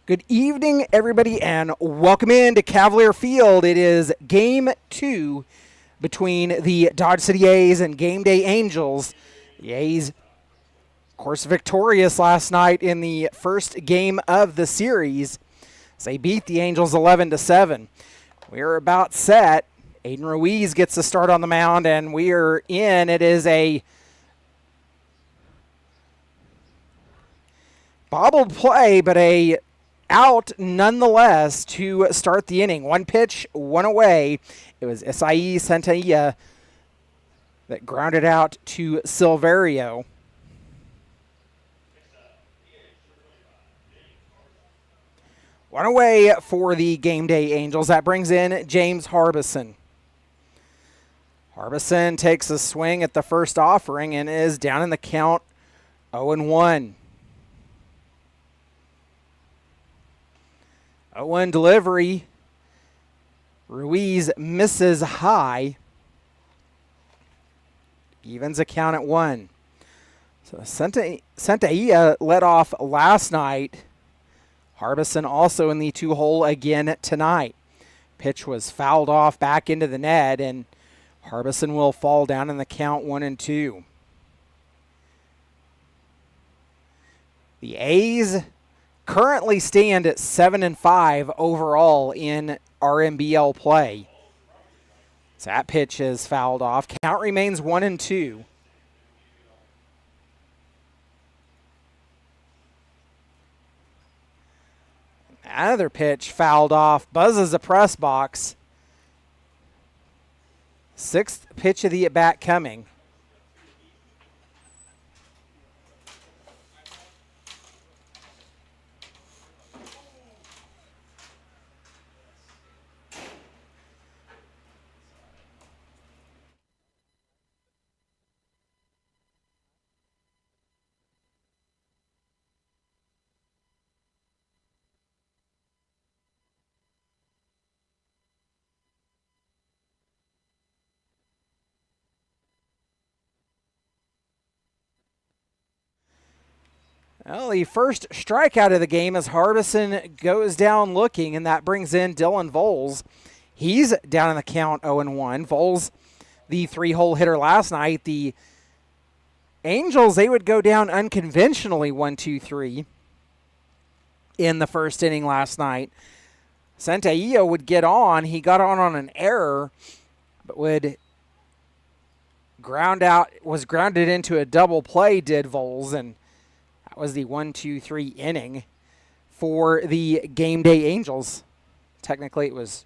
Good evening, everybody, and welcome in to Cavalier Field. It is Game 2 between the Dodge City A's and Game Day Angels. The A's, of course, victorious last night in the first game of the series. They beat the Angels 11-7. We're about set. Aiden Ruiz gets the start on the mound, and we are in. It is a bobbled play, but a out nonetheless to start the inning. One pitch, one away. It was Isai Santaia that grounded out to Silverio. One away for the Game Day Angels. That brings in James Harbison. Harbison takes a swing at the first offering and is down in the count 0-1. 0-1 delivery. Ruiz misses high. Evens a count at 1. So Santaia led off last night. Harbison also in the 2-hole again tonight. Pitch was fouled off back into the net, and Harbison will fall down in the count 1-2. The A's currently stand at 7-5 overall in RMBL play. So that pitch is fouled off. Count remains 1-2. Another pitch fouled off. Buzzes the press box. Sixth pitch of the at-bat coming. Well, the first strikeout of the game as Harbison goes down looking, and that brings in Dylan Voles. He's down in the count 0-1. Voles, the 3-hole hitter last night. The Angels, they would go down unconventionally 1-2-3 in the first inning last night. Santaia would get on. He got on an error, but was grounded into a double play, did Voles, and that was the 1-2-3 inning for the Game Day Angels. Technically, it was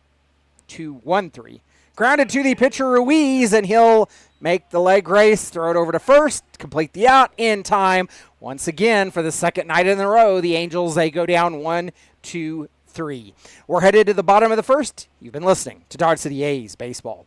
2-1-3. Grounded to the pitcher Ruiz, and he'll make the leg race, throw it over to first, complete the out in time. Once again, for the second night in a row, the Angels, they go down 1-2-3. We're headed to the bottom of the first. You've been listening to Dodge City A's Baseball.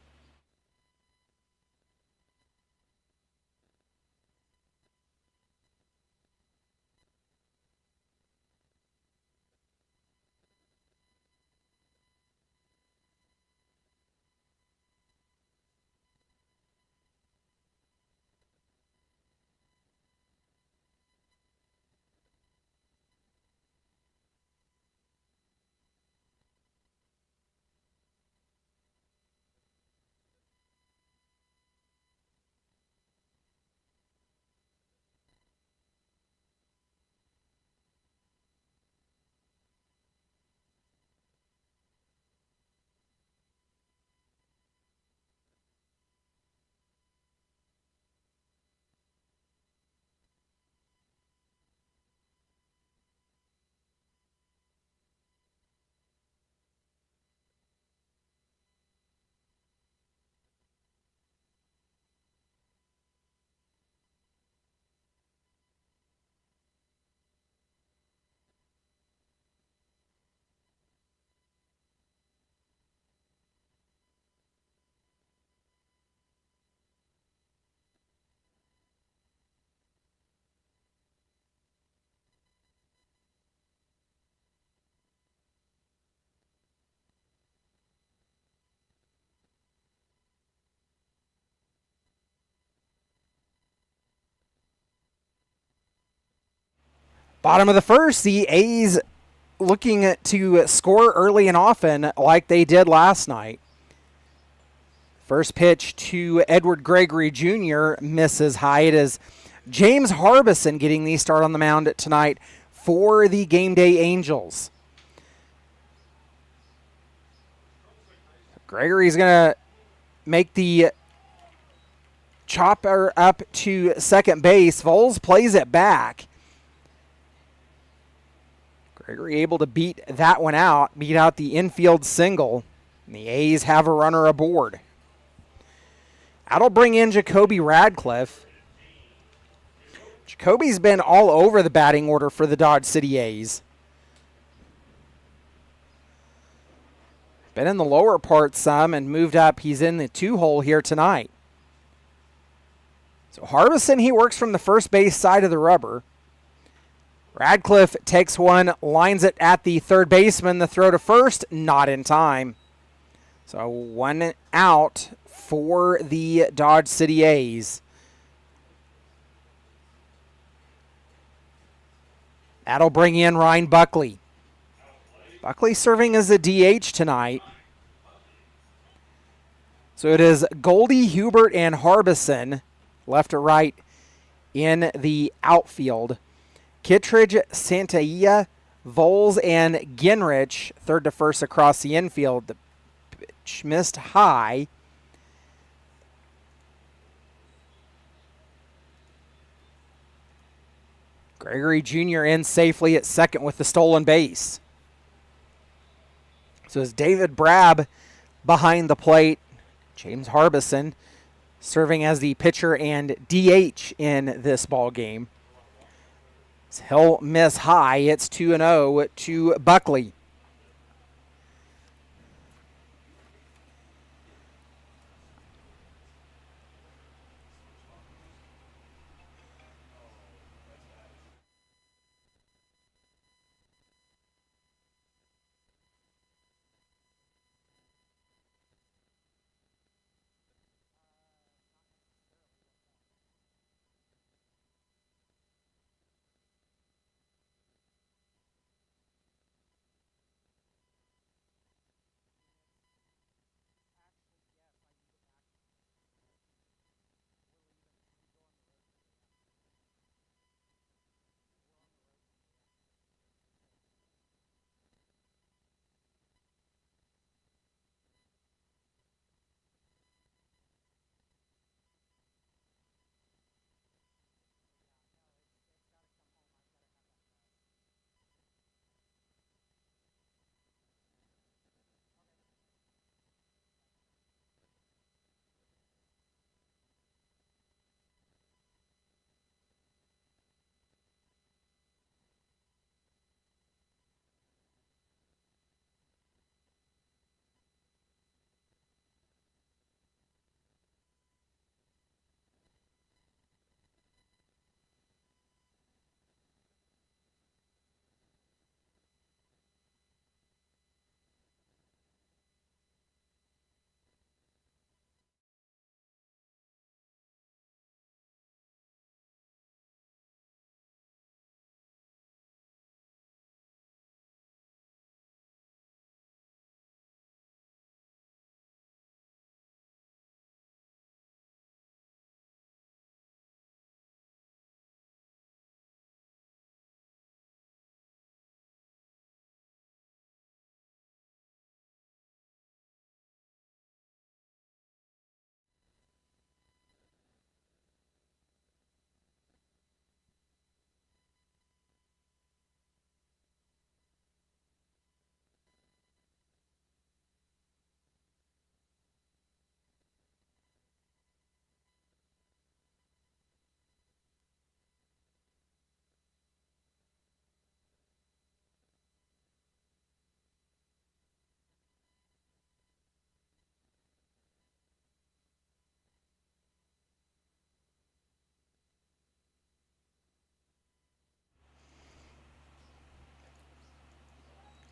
Bottom of the first, the A's looking to score early and often like they did last night. First pitch to Edward Gregory Jr. misses high. It is James Harbison getting the start on the mound tonight for the Game Day Angels. Gregory's going to make the chopper up to second base. Voles plays it back. Gregory able to beat that one out, beat out the infield single. And the A's have a runner aboard. That'll bring in Jacoby Radcliffe. Jacoby's been all over the batting order for the Dodge City A's. Been in the lower part some and moved up. He's in the 2-hole here tonight. So Harbison, he works from the first base side of the rubber. Radcliffe takes one, lines it at the third baseman. The throw to first, not in time. So 1 out for the Dodge City A's. That'll bring in Ryan Buckley. Buckley serving as a DH tonight. So it is Goldie, Hubert, and Harbison left to right in the outfield. Kittredge, Santaia, Voles, and Ginrich third to first across the infield. The pitch missed high. Gregory Jr. in safely at second with the stolen base. So it's David Brab behind the plate. James Harbison serving as the pitcher and DH in this ball game. He'll miss high. It's 2-0 to Buckley.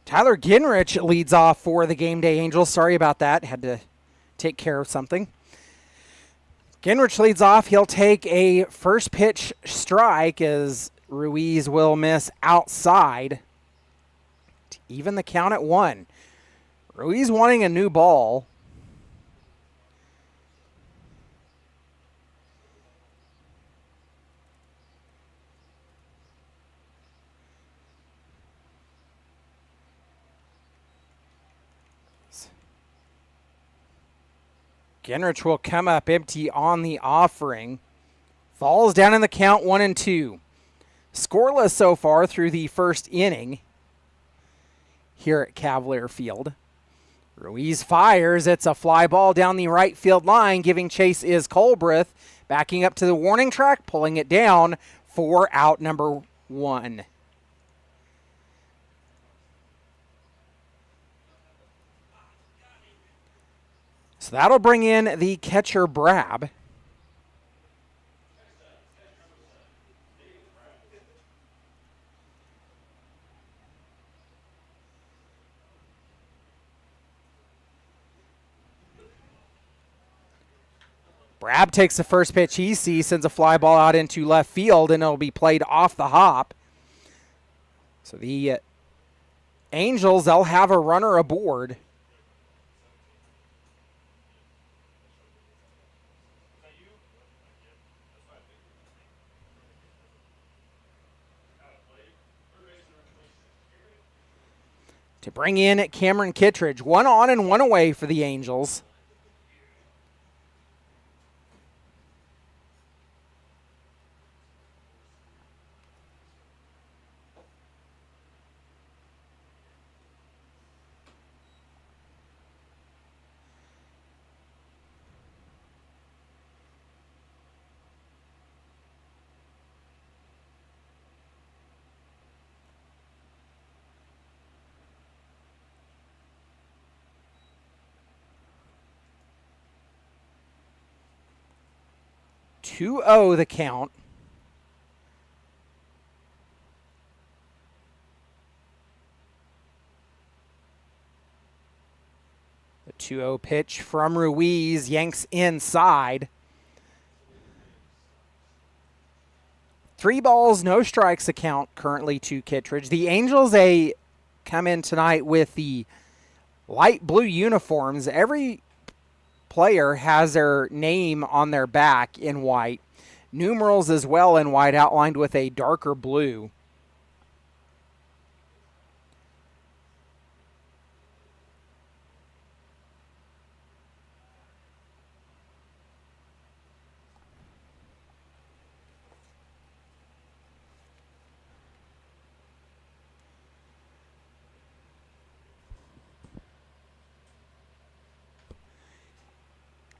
Tyler Ginrich leads off for the Game Day Angels. Sorry about that. Had to take care of something. Ginrich leads off. He'll take a first pitch strike as Ruiz will miss outside. even the count at 1. Ruiz wanting a new ball. Genrich will come up empty on the offering. Falls down in the count, 1-2. Scoreless so far through the first inning here at Cavalier Field. Ruiz fires. It's a fly ball down the right field line. Giving chase is Colbreth. Backing up to the warning track, pulling it down for out number 1. So that'll bring in the catcher, Brab. Brab takes the first pitch he sees, sends a fly ball out into left field, and it'll be played off the hop. So the Angels, they'll have a runner aboard. To bring in Cameron Kittredge. 1 on and 1 away for the Angels. (2-0) the count. The 2-0 pitch from Ruiz yanks inside. 3 balls, no strikes the count currently to Kittredge. The Angels, they come in tonight with the light blue uniforms. Every player has their name on their back in white. Numerals as well in white, outlined with a darker blue.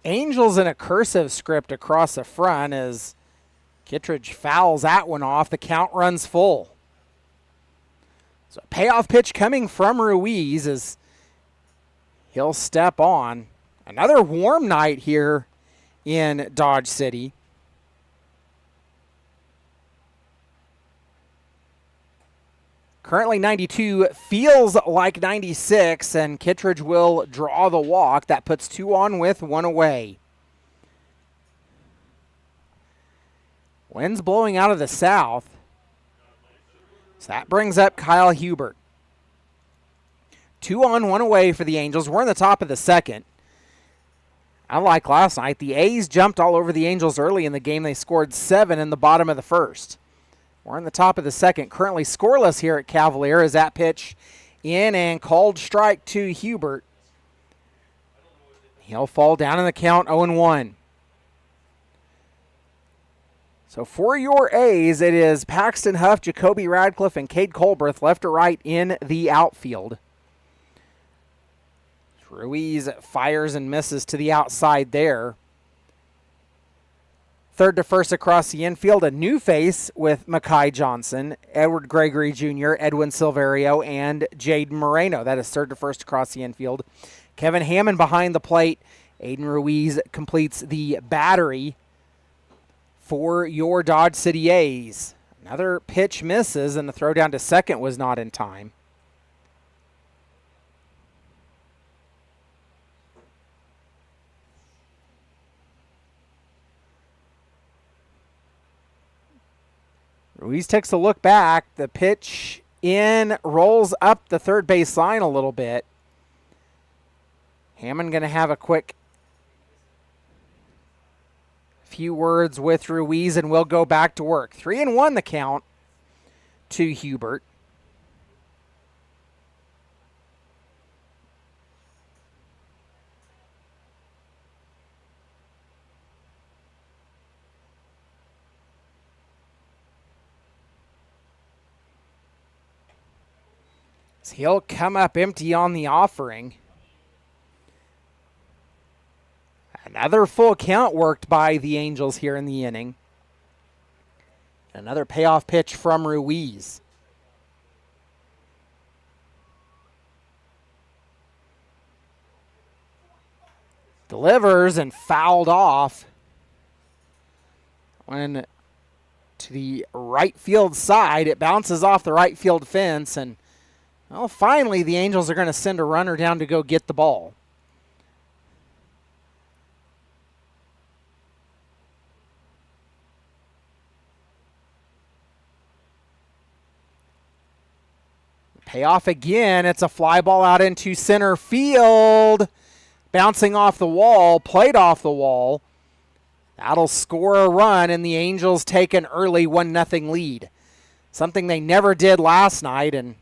Angels in a cursive script across the front as Kittredge fouls that one off. The count runs full. So a payoff pitch coming from Ruiz as he'll step on. Another warm night here in Dodge City. Currently 92, feels like 96, and Kittredge will draw the walk. That puts 2 on with 1 away. Wind's blowing out of the south. So that brings up Kyle Hubert. 2 on, 1 away for the Angels. We're in the top of the second. Unlike last night, the A's jumped all over the Angels early in the game. They scored 7 in the bottom of the first. We're in the top of the second. Currently scoreless here at Cavalier as that pitch in and called strike to Hubert. He'll fall down in the count, 0-1. So for your A's, it is Paxton Huff, Jacoby Radcliffe, and Cade Colbreth left to right in the outfield. Ruiz fires and misses to the outside there. Third to first across the infield, a new face with Makai Johnson, Edward Gregory Jr., Edwin Silverio, and Jaden Moreno. That is third to first across the infield. Kevin Hammond behind the plate. Aiden Ruiz completes the battery for your Dodge City A's. Another pitch misses, and the throw down to second was not in time. Ruiz takes a look back. The pitch in, rolls up the third base line a little bit. Hammond going to have a quick few words with Ruiz, and we'll go back to work. 3-1 the count to Hubert. So he'll come up empty on the offering. Another full count worked by the Angels here in the inning. Another payoff pitch from Ruiz. Delivers and fouled off. When to the right field side, it bounces off the right field fence, and well, finally the Angels are going to send a runner down to go get the ball. Payoff again. It's a fly ball out into center field. Bouncing off the wall, played off the wall. That'll score a run, and the Angels take an early 1-0 lead. Something they never did last night, and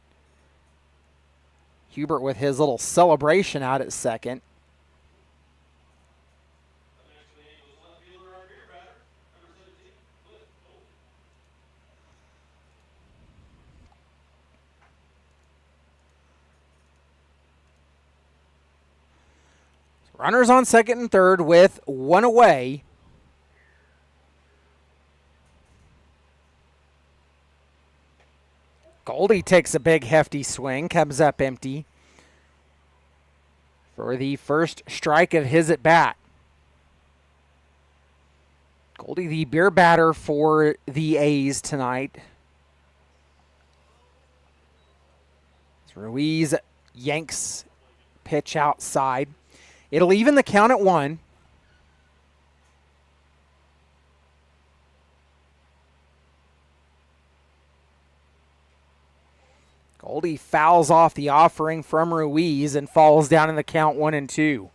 Hubert with his little celebration out at second. Runners on second and third with one away. Goldie takes a big hefty swing, comes up empty for the first strike of his at bat. Goldie, the beer batter for the A's tonight. Ruiz yanks pitch outside. It'll even the count at 1. Goldie fouls off the offering from Ruiz and falls down in the count 1-2.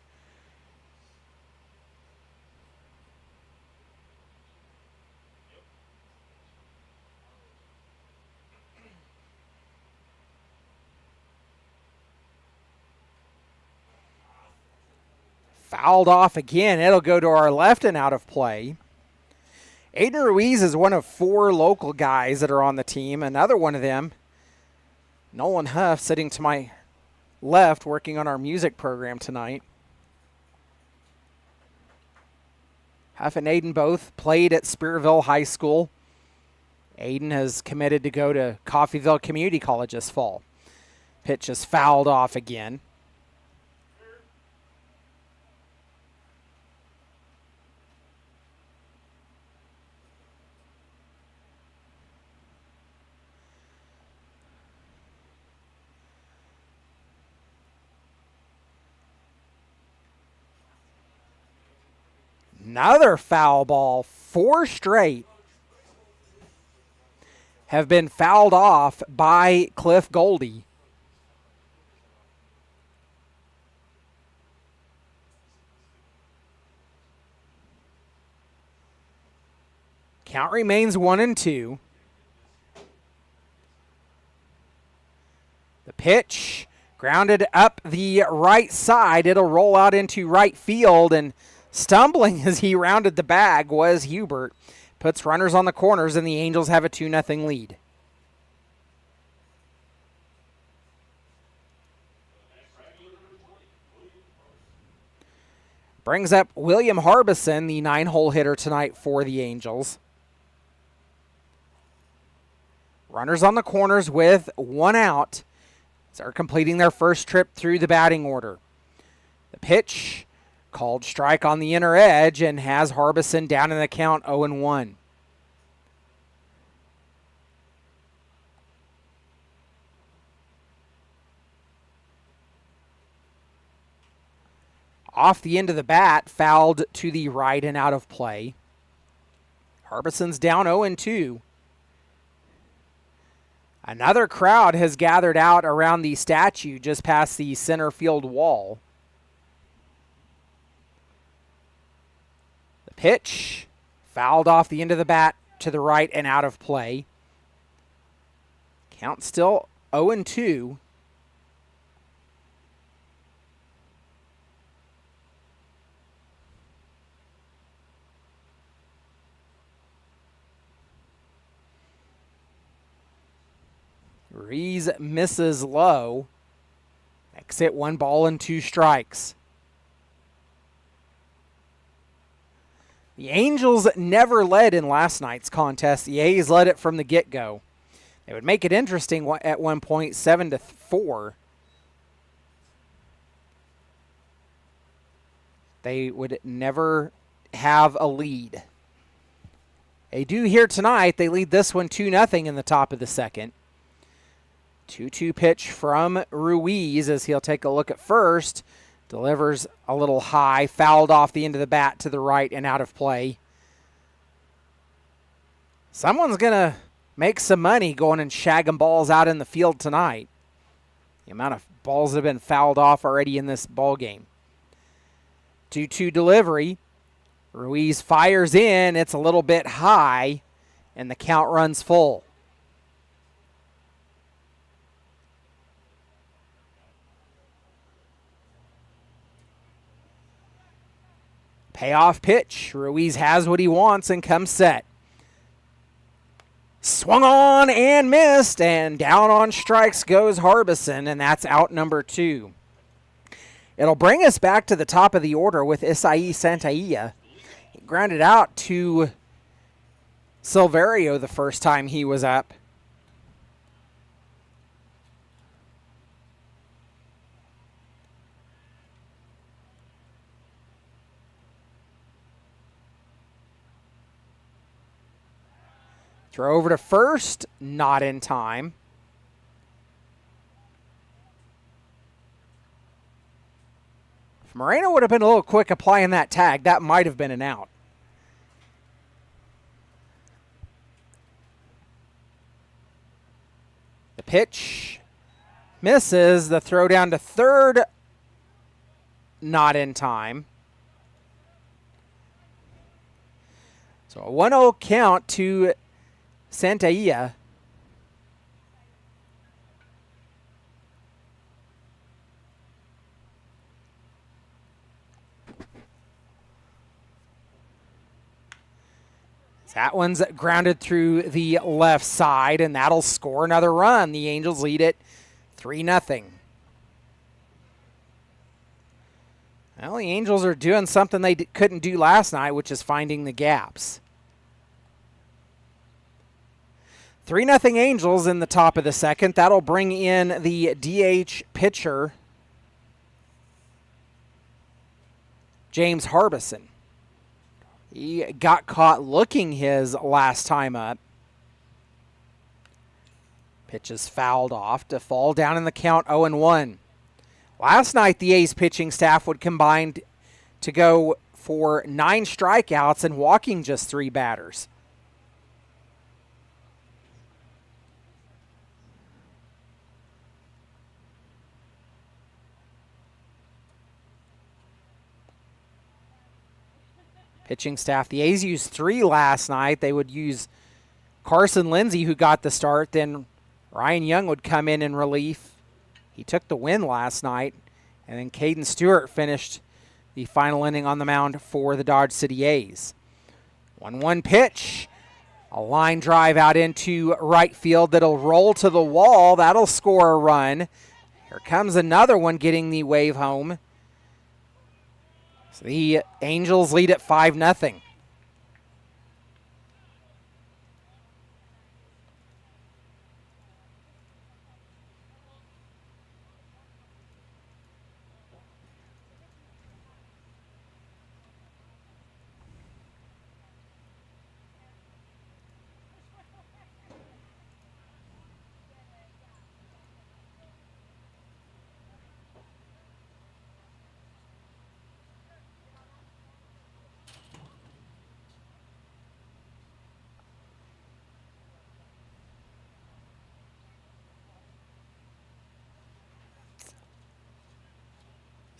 Fouled off again. It'll go to our left and out of play. Aiden Ruiz is one of 4 local guys that are on the team. Another one of them, Nolan Huff, sitting to my left, working on our music program tonight. Huff and Aiden both played at Spearville High School. Aiden has committed to go to Coffeyville Community College this fall. Pitch is fouled off again. Another foul ball. 4 straight have been fouled off by Cliff Goldie. Count remains 1-2. The pitch grounded up the right side. It'll roll out into right field, and stumbling as he rounded the bag was Hubert. Puts runners on the corners, and the Angels have a 2-0 lead. Brings up William Harbison, the 9-hole hitter tonight for the Angels. Runners on the corners with 1 out. They're completing their first trip through the batting order. The pitch called strike on the inner edge and has Harbison down in the count 0-1. Off the end of the bat, fouled to the right and out of play. Harbison's down 0-2. Another crowd has gathered out around the statue just past the center field wall. The pitch fouled off the end of the bat to the right and out of play. Count still 0-2. Ruiz misses low. Exit 1 ball and 2 strikes. The Angels never led in last night's contest. The A's led it from the get-go. They would make it interesting at one point, 7-4. They would never have a lead. They do here tonight. They lead this one 2-0 in the top of the second. 2-2 pitch from Ruiz as he'll take a look at first. Delivers a little high, fouled off the end of the bat to the right and out of play. Someone's going to make some money going and shagging balls out in the field tonight. The amount of balls that have been fouled off already in this ball game. 2-2 delivery. Ruiz fires in. It's a little bit high, and the count runs full. Payoff pitch. Ruiz has what he wants and comes set. Swung on and missed, and down on strikes goes Harbison, and that's out number 2. It'll bring us back to the top of the order with Isai Santaia. He grounded out to Silverio the first time he was up. Throw over to first, not in time. If Moreno would have been a little quick applying that tag, that might have been an out. The pitch misses. The throw down to third, not in time. So a 1-0 count to Santaia. That one's grounded through the left side, and that'll score another run. The Angels lead it 3-0. Well, the Angels are doing something they couldn't do last night, which is finding the gaps. 3-0 Angels in the top of the second. That'll bring in the DH pitcher, James Harbison. He got caught looking his last time up. Pitch is fouled off to fall down in the count 0-1. Last night, the A's pitching staff would combine to go for 9 strikeouts and walking just 3 batters. Pitching staff, the A's used 3 last night. They would use Carson Lindsay, who got the start. Then Ryan Young would come in relief. He took the win last night. And then Caden Stewart finished the final inning on the mound for the Dodge City A's. 1-1 pitch. A line drive out into right field that'll roll to the wall. That'll score a run. Here comes another one getting the wave home. So the Angels lead at 5-0.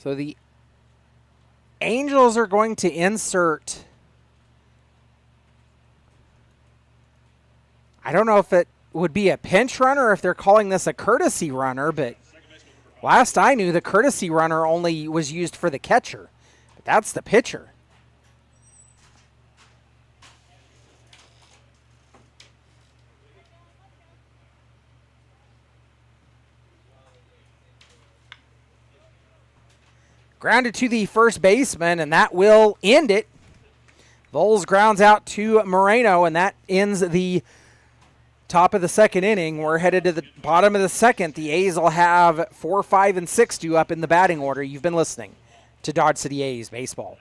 So the Angels are going to insert, I don't know if it would be a pinch runner or if they're calling this a courtesy runner, but last I knew the courtesy runner only was used for the catcher. But that's the pitcher. Grounded to the first baseman, and that will end it. Voles grounds out to Moreno, and that ends the top of the second inning. We're headed to the bottom of the second. The A's will have 4, 5, and 6 due up in the batting order. You've been listening to Dodge City A's Baseball.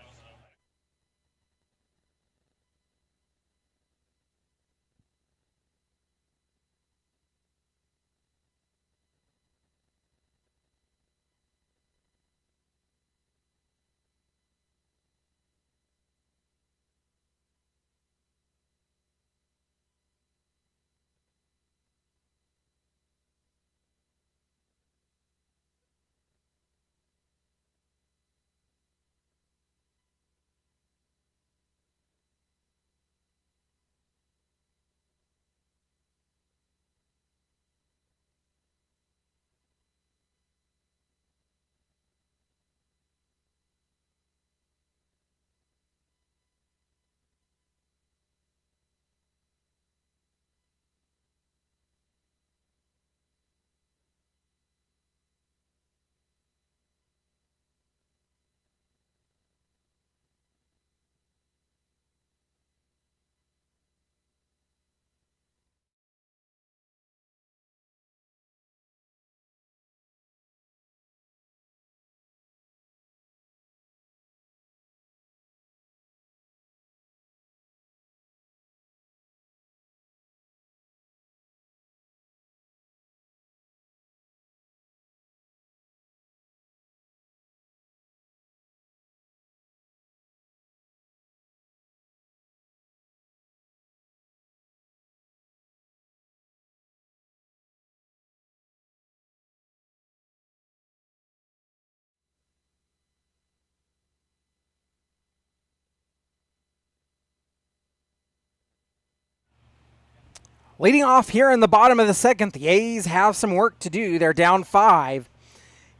Leading off here in the bottom of the second, the A's have some work to do. They're down 5.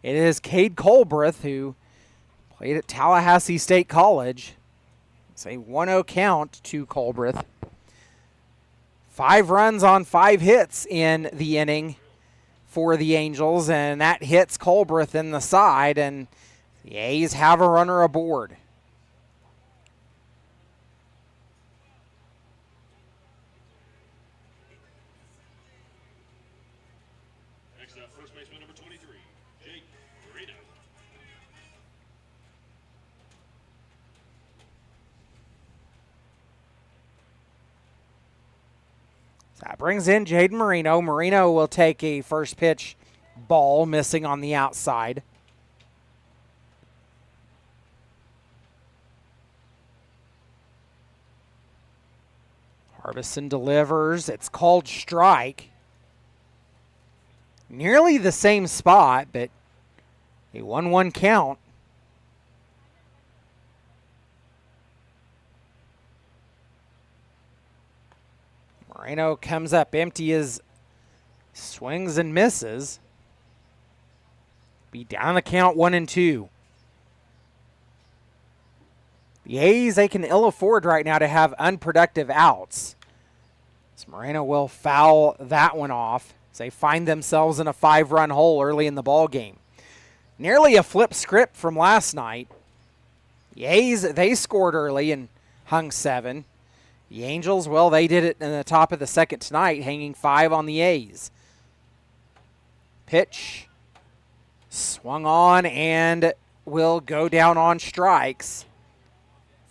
It is Cade Colbreth, who played at Tallahassee State College. It's a 1-0 count to Colbreth. 5 runs on 5 hits in the inning for the Angels, and that hits Colbreth in the side, and the A's have a runner aboard. That brings in Jaden Moreno. Moreno will take a first pitch ball, missing on the outside. Harbison delivers. It's called strike. Nearly the same spot, but a 1-1 count. Moreno comes up empty as swings and misses. Be down the count 1-2. The A's, they can ill afford right now to have unproductive outs. So Moreno will foul that one off as they find themselves in a 5-run hole early in the ball game. Nearly a flip script from last night. The A's, they scored early and hung 7. The Angels, well, they did it in the top of the second tonight, hanging 5 on the A's. Pitch swung on and will go down on strikes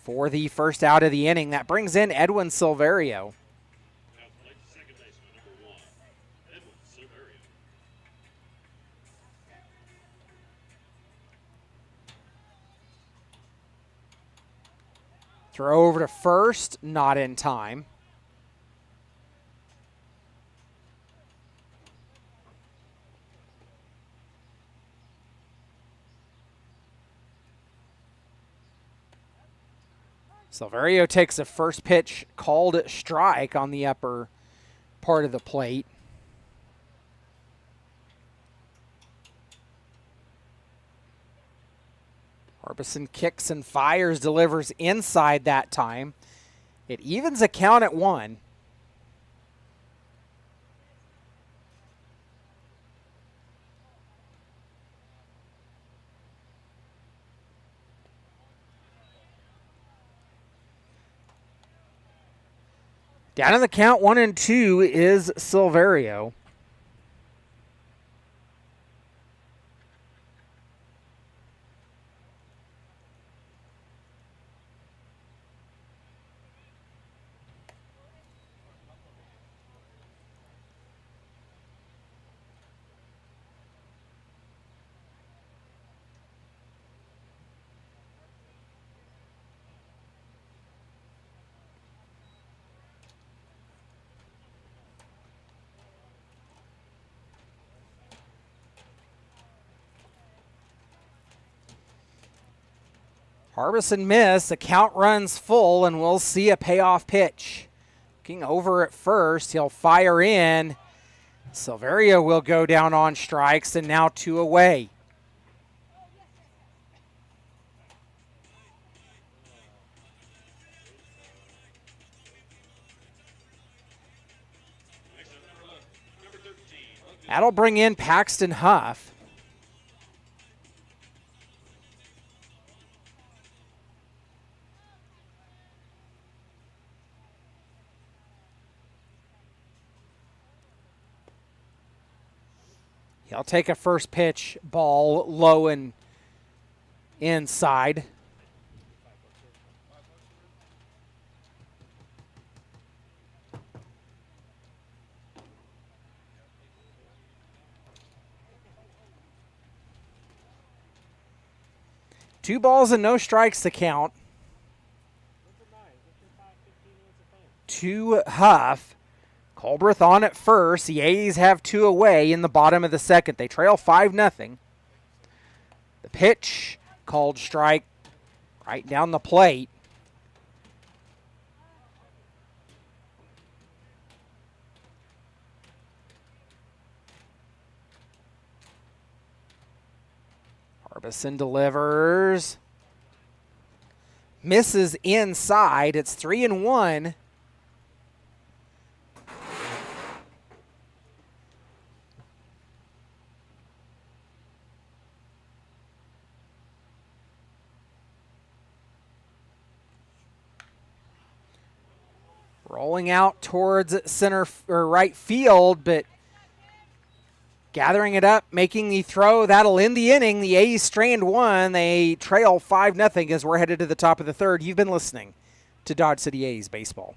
for the first out of the inning. That brings in Edwin Silverio. Throw over to first, not in time. Silverio takes a first pitch called strike on the upper part of the plate. Harbison kicks and fires, delivers inside that time. It evens a count at 1. Down in the count, 1-2 is Silverio. Harbison missed. The count runs full, and we'll see a payoff pitch. Looking over at first, he'll fire in. Silverio will go down on strikes, and now 2 away. That'll bring in Paxton Huff. He'll take a first pitch ball low and inside. Two balls and no strikes to count. To Huff. Culbreth on at first. The A's have 2 away in the bottom of the second. They trail 5-0. The pitch, called strike, right down the plate. Harbison delivers. Misses inside. It's 3-1. Rolling out towards center or right field, but gathering it up, making the throw. That'll end the inning. The A's strand 1. They trail 5-0 as we're headed to the top of the third. You've been listening to Dodge City A's baseball.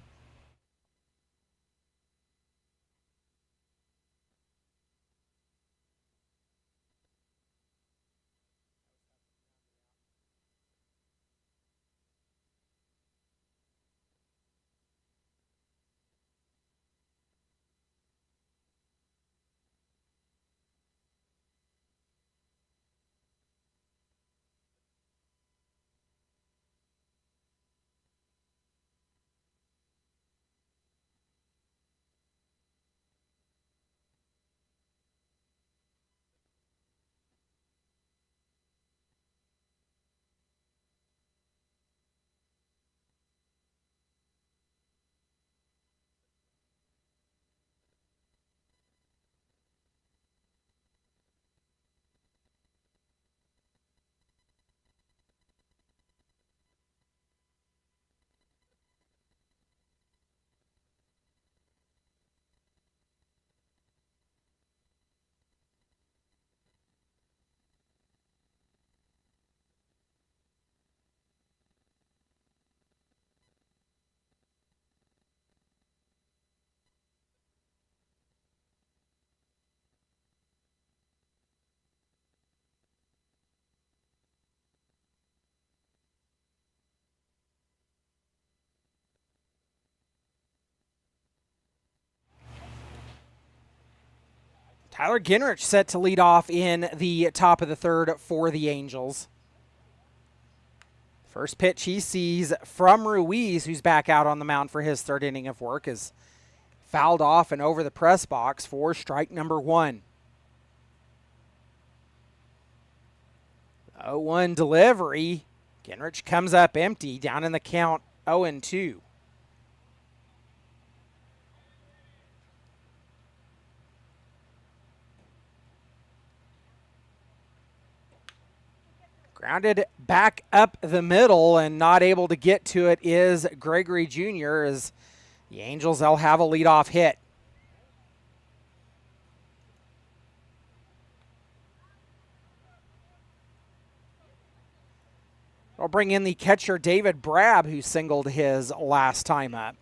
Tyler Ginrich set to lead off in the top of the third for the Angels. First pitch he sees from Ruiz, who's back out on the mound for his third inning of work, is fouled off and over the press box for strike number 1. 0-1 delivery. Gingrich comes up empty, down in the count 0-2. Grounded back up the middle and not able to get to it is Gregory Jr. as the Angels, they'll have a leadoff hit. They'll bring in the catcher David Brab, who singled his last time up.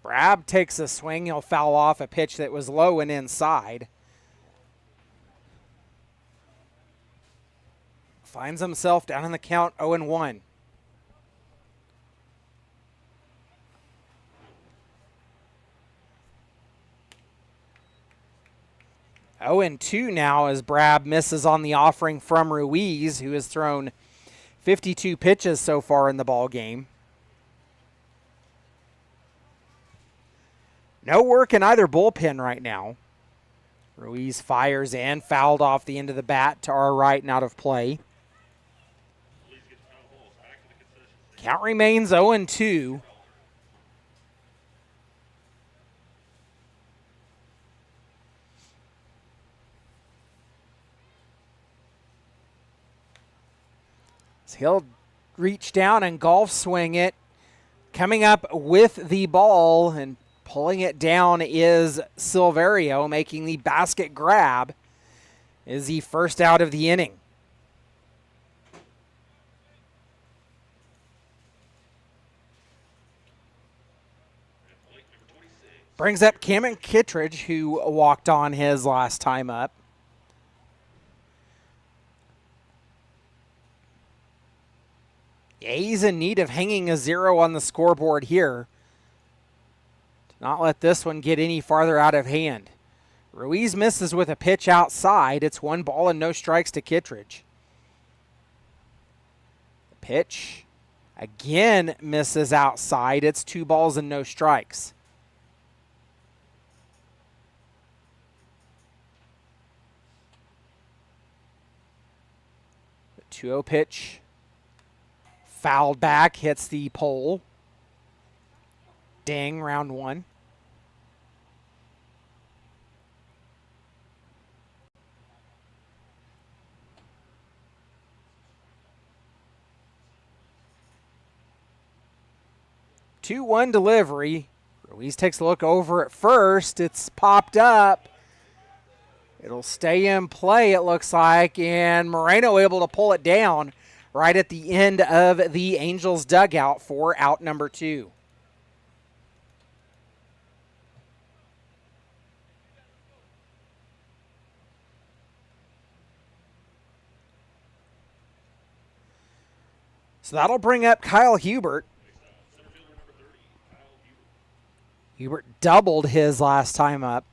Brab takes a swing. He'll foul off a pitch that was low and inside. Finds himself down in the count 0-1. Oh, and 2 now as Brab misses on the offering from Ruiz, who has thrown 52 pitches so far in the ball game. No work in either bullpen right now. Ruiz fires in, fouled off the end of the bat to our right and out of play. Count remains 0-2. So he'll reach down and golf swing it. Coming up with the ball and pulling it down is Silverio, making the basket grab. Is the first out of the inning. Brings up Cameron Kittredge, who walked on his last time up. A's in need of hanging a 0 on the scoreboard here. Not let this one get any farther out of hand. Ruiz misses with a pitch outside. It's 1 ball and no strikes to Kittredge. The pitch again misses outside. It's 2 balls and no strikes. The 2-0 pitch fouled back, hits the pole. Ding, round 1. Two-one delivery. Ruiz takes a look over at first. It's popped up. It'll stay in play, it looks like, and Moreno able to pull it down right at the end of the Angels dugout for out number 2. So that'll bring up Kyle Hubert. Hubert doubled his last time up.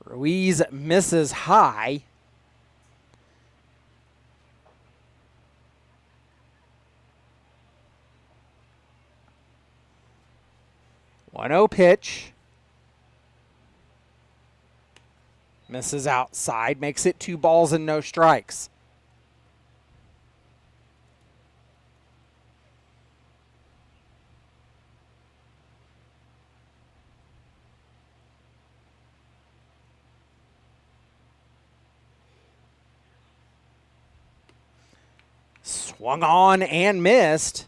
Ruiz misses high. One 0 pitch. Misses outside, makes it 2 balls and no strikes. Swung on and missed.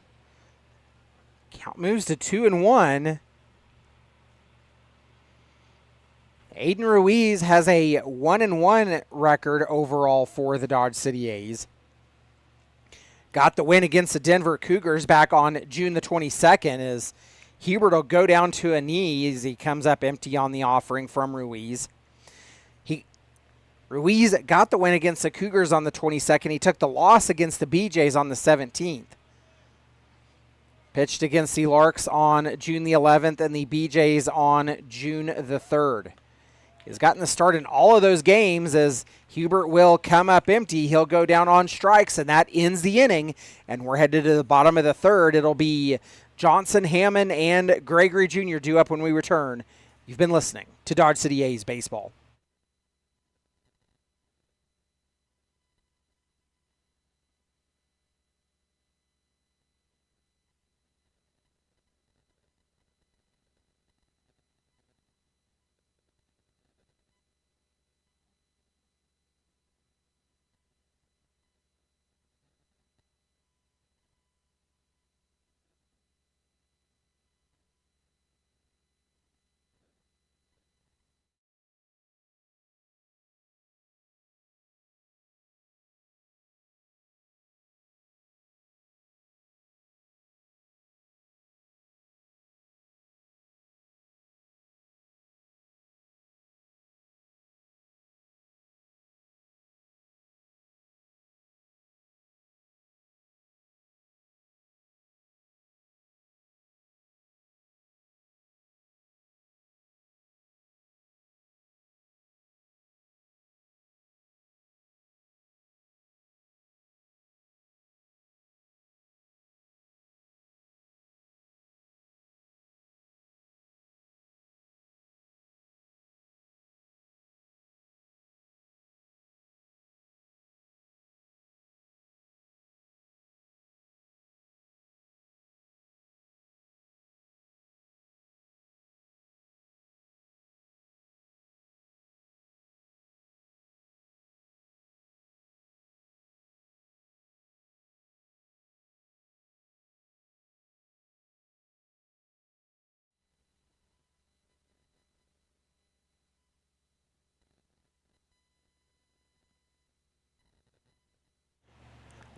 Count moves to 2-1. Aiden Ruiz has a 1-1 record overall for the Dodge City A's. Got the win against the Denver Cougars back on June the 22nd as Hubert will go down to a knee as he comes up empty on the offering from Ruiz. Ruiz got the win against the Cougars on the 22nd. He took the loss against the BJs on the 17th. Pitched against the Larks on June the 11th and the BJs on June the 3rd. He's gotten the start in all of those games as Hubert will come up empty. He'll go down on strikes, and that ends the inning. And we're headed to the bottom of the third. It'll be Johnson, Hammond, and Gregory Jr. due up when we return. You've been listening to Dodge City A's Baseball.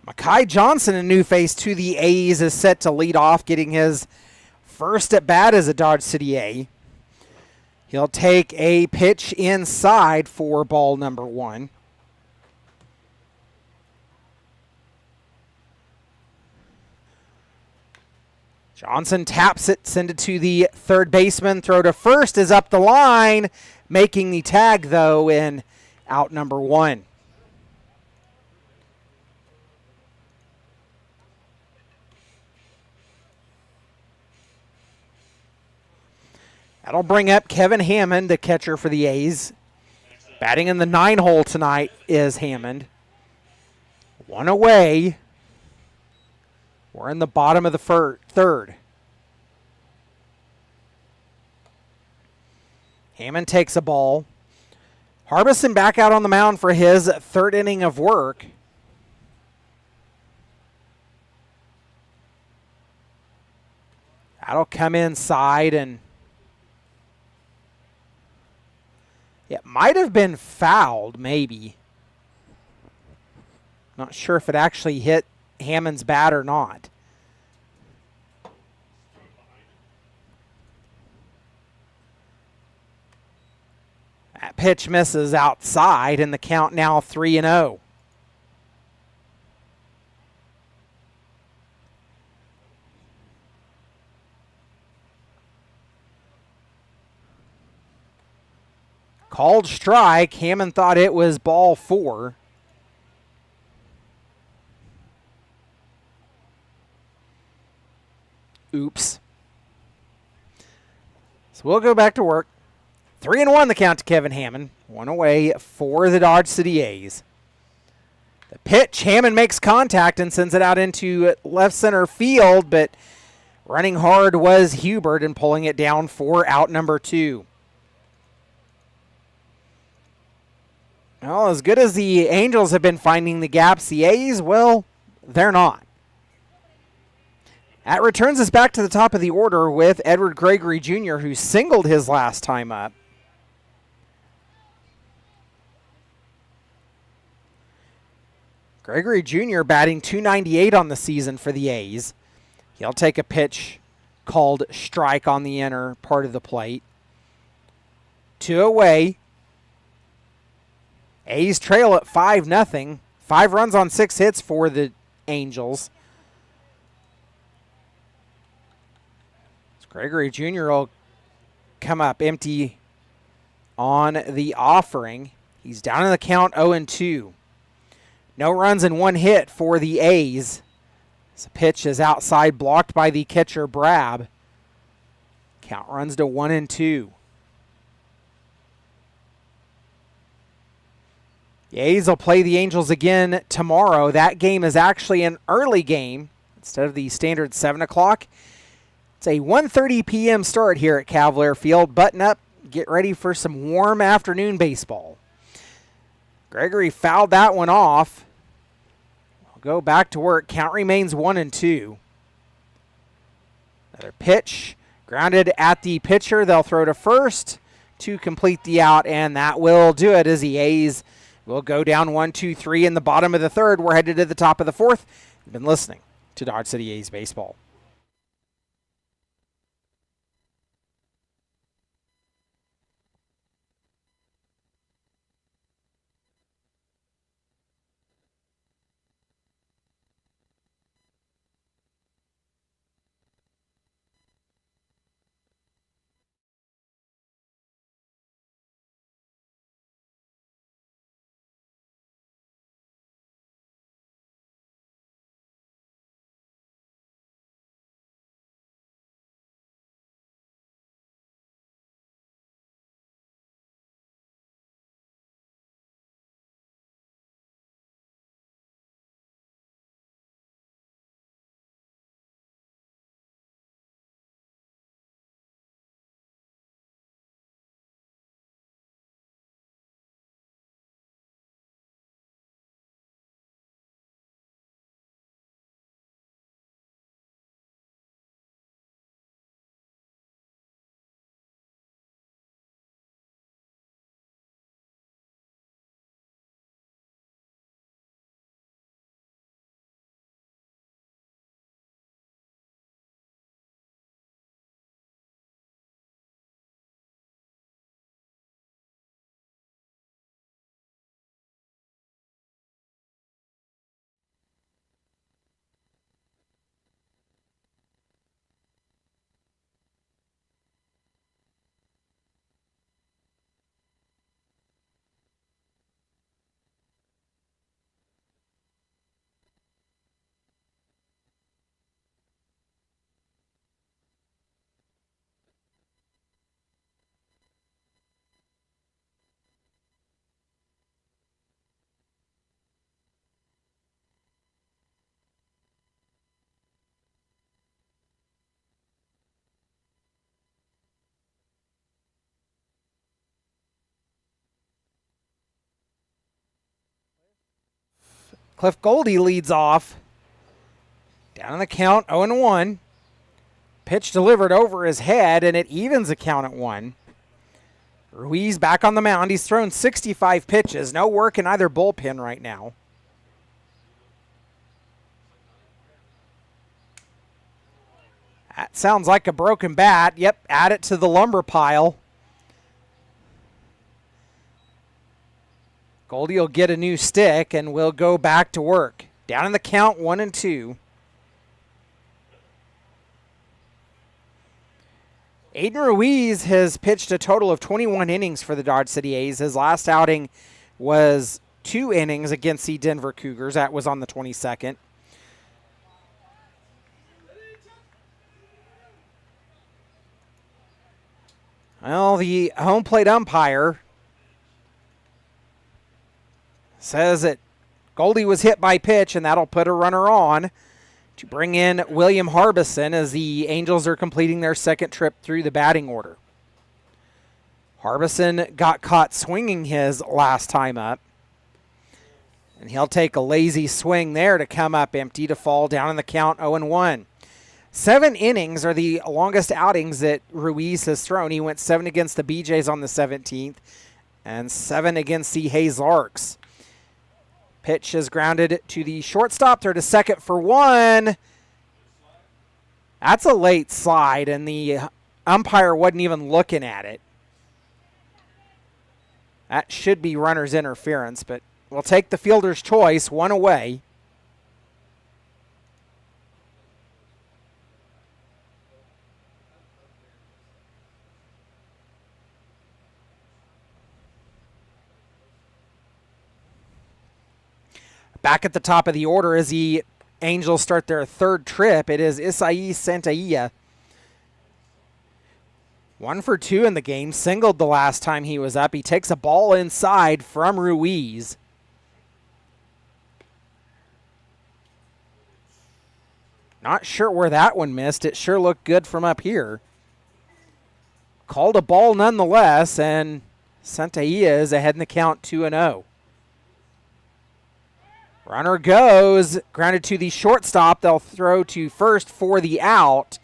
Mekhi Johnson, a new face to the A's, is set to lead off, getting his first at bat as a Dodge City A. He'll take a pitch inside for ball number 1. Johnson taps it, send it to the third baseman. Throw to first is up the line, making the tag, though, in out number 1. That'll bring up Kevin Hammond, the catcher for the A's. Batting in the 9 hole tonight is Hammond. 1 away. We're in the bottom of the third. Hammond takes a ball. Harbison back out on the mound for his third inning of work. That'll come inside, and it might have been fouled, maybe. Not sure if it actually hit Hammond's bat or not. That pitch misses outside, and the count now 3-0. Called strike. Hammond thought it was ball 4. Oops. So we'll go back to work. 3-1 the count to Kevin Hammond. 1 away for the Dodge City A's. The pitch, Hammond makes contact and sends it out into left center field, but running hard was Hubert and pulling it down for out number 2. Well, as good as the Angels have been finding the gaps, the A's, well, they're not. That returns us back to the top of the order with Edward Gregory Jr., who singled his last time up. Gregory Jr. batting .298 on the season for the A's. He'll take a pitch called strike on the inner part of the plate. 2 away. A's trail at 5-0. 5 runs on 6 hits for the Angels. Gregory Jr. will come up empty on the offering. He's down in the count 0-2. No runs and 1 hit for the A's. This pitch is outside, blocked by the catcher Brab. Count runs to 1-2. The A's will play the Angels again tomorrow. That game is actually an early game instead of the standard 7 o'clock. It's a 1:30 p.m. start here at Cavalier Field. Button up, get ready for some warm afternoon baseball. Gregory fouled that one off. We'll go back to work. Count remains 1-2. Another pitch, grounded at the pitcher. They'll throw to first to complete the out, and that will do it as the A's will go down 1-2-3 in the bottom of the third. We're headed to the top of the fourth. You've been listening to Dodge City A's baseball. Cliff Goldie leads off. Down in the count, 0-1. Pitch delivered over his head, and it evens the count at 1. Ruiz back on the mound. He's thrown 65 pitches. No work in either bullpen right now. That sounds like a broken bat. Yep, add it to the lumber pile. Goldie will get a new stick, and we'll go back to work. Down in the count, 1-2. Aiden Ruiz has pitched a total of 21 innings for the Dodge City A's. His last outing was 2 innings against the Denver Cougars. That was on the 22nd. Well, the home plate umpire says that Goldie was hit by pitch, and that'll put a runner on to bring in William Harbison as the Angels are completing their second trip through the batting order. Harbison got caught swinging his last time up, and he'll take a lazy swing there to come up empty to fall down in the count 0-1. 7 innings are the longest outings that Ruiz has thrown. He went 7 against the BJs on the 17th and 7 against the Hayes Larks. Pitch is grounded to the shortstop. They're to second for 1. That's a late slide, and the umpire wasn't even looking at it. That should be runner's interference, but we'll take the fielder's choice, one away. Back at the top of the order as the Angels start their third trip, it is Isai Santaia. 1 for 2 in the game, singled the last time he was up. He takes a ball inside from Ruiz. Not sure where that one missed. It sure looked good from up here. Called a ball nonetheless, and Santaia is ahead in the count 2-0. Runner goes, grounded to the shortstop. They'll throw to first for the out.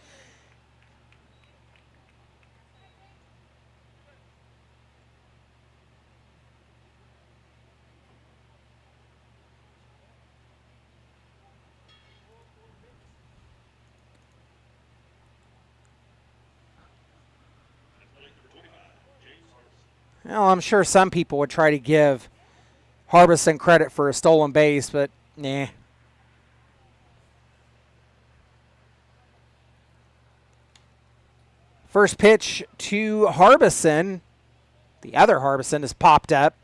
Well, I'm sure some people would try to give Harbison credit for a stolen base, but nah. First pitch to Harbison. The other Harbison has popped up.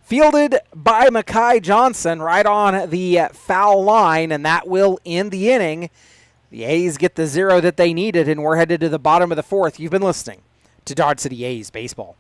Fielded by Makai Johnson right on the foul line, and that will end the inning. The A's get the 0 that they needed, and we're headed to the bottom of the fourth. You've been listening to Dodge City A's Baseball.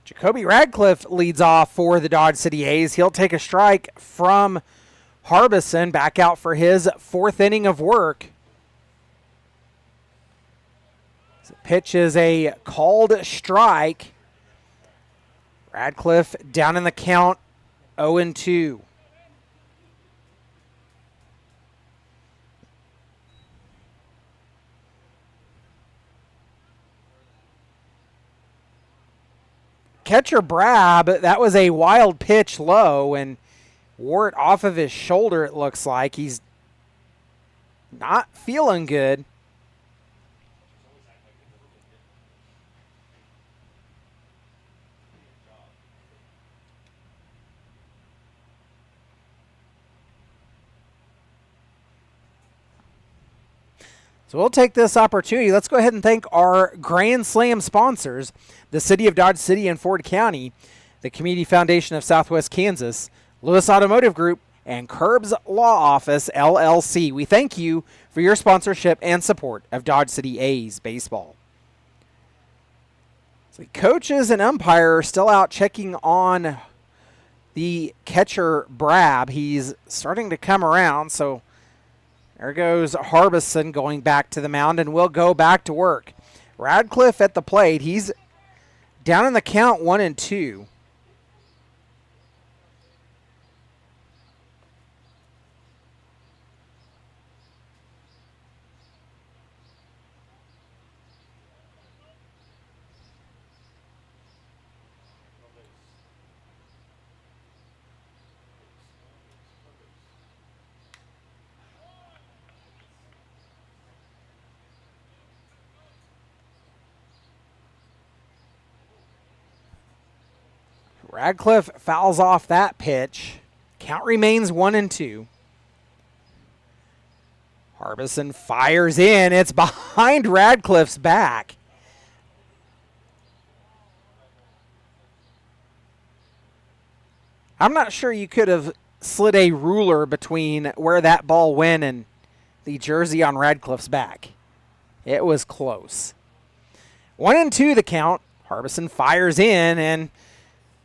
Jacoby Radcliffe leads off for the Dodge City A's. He'll take a strike from Harbison, back out for his fourth inning of work. The pitch is a called strike. Radcliffe down in the count, 0-2. Catcher Brab, that was a wild pitch low and wore it off of his shoulder, it looks like. He's not feeling good. So we'll take this opportunity. Let's go ahead and thank our Grand Slam sponsors, the City of Dodge City and Ford County, the Community Foundation of Southwest Kansas, Lewis Automotive Group, and Curbs Law Office, LLC. We thank you for your sponsorship and support of Dodge City A's baseball. So coaches and umpire are still out checking on the catcher, Brab. He's starting to come around, so there goes Harbison going back to the mound, and we'll go back to work. Radcliffe at the plate. He's down in the count 1-2. Radcliffe fouls off that pitch. Count remains 1-2. Harbison fires in. It's behind Radcliffe's back. I'm not sure you could have slid a ruler between where that ball went and the jersey on Radcliffe's back. It was close. 1-2 the count. Harbison fires in, and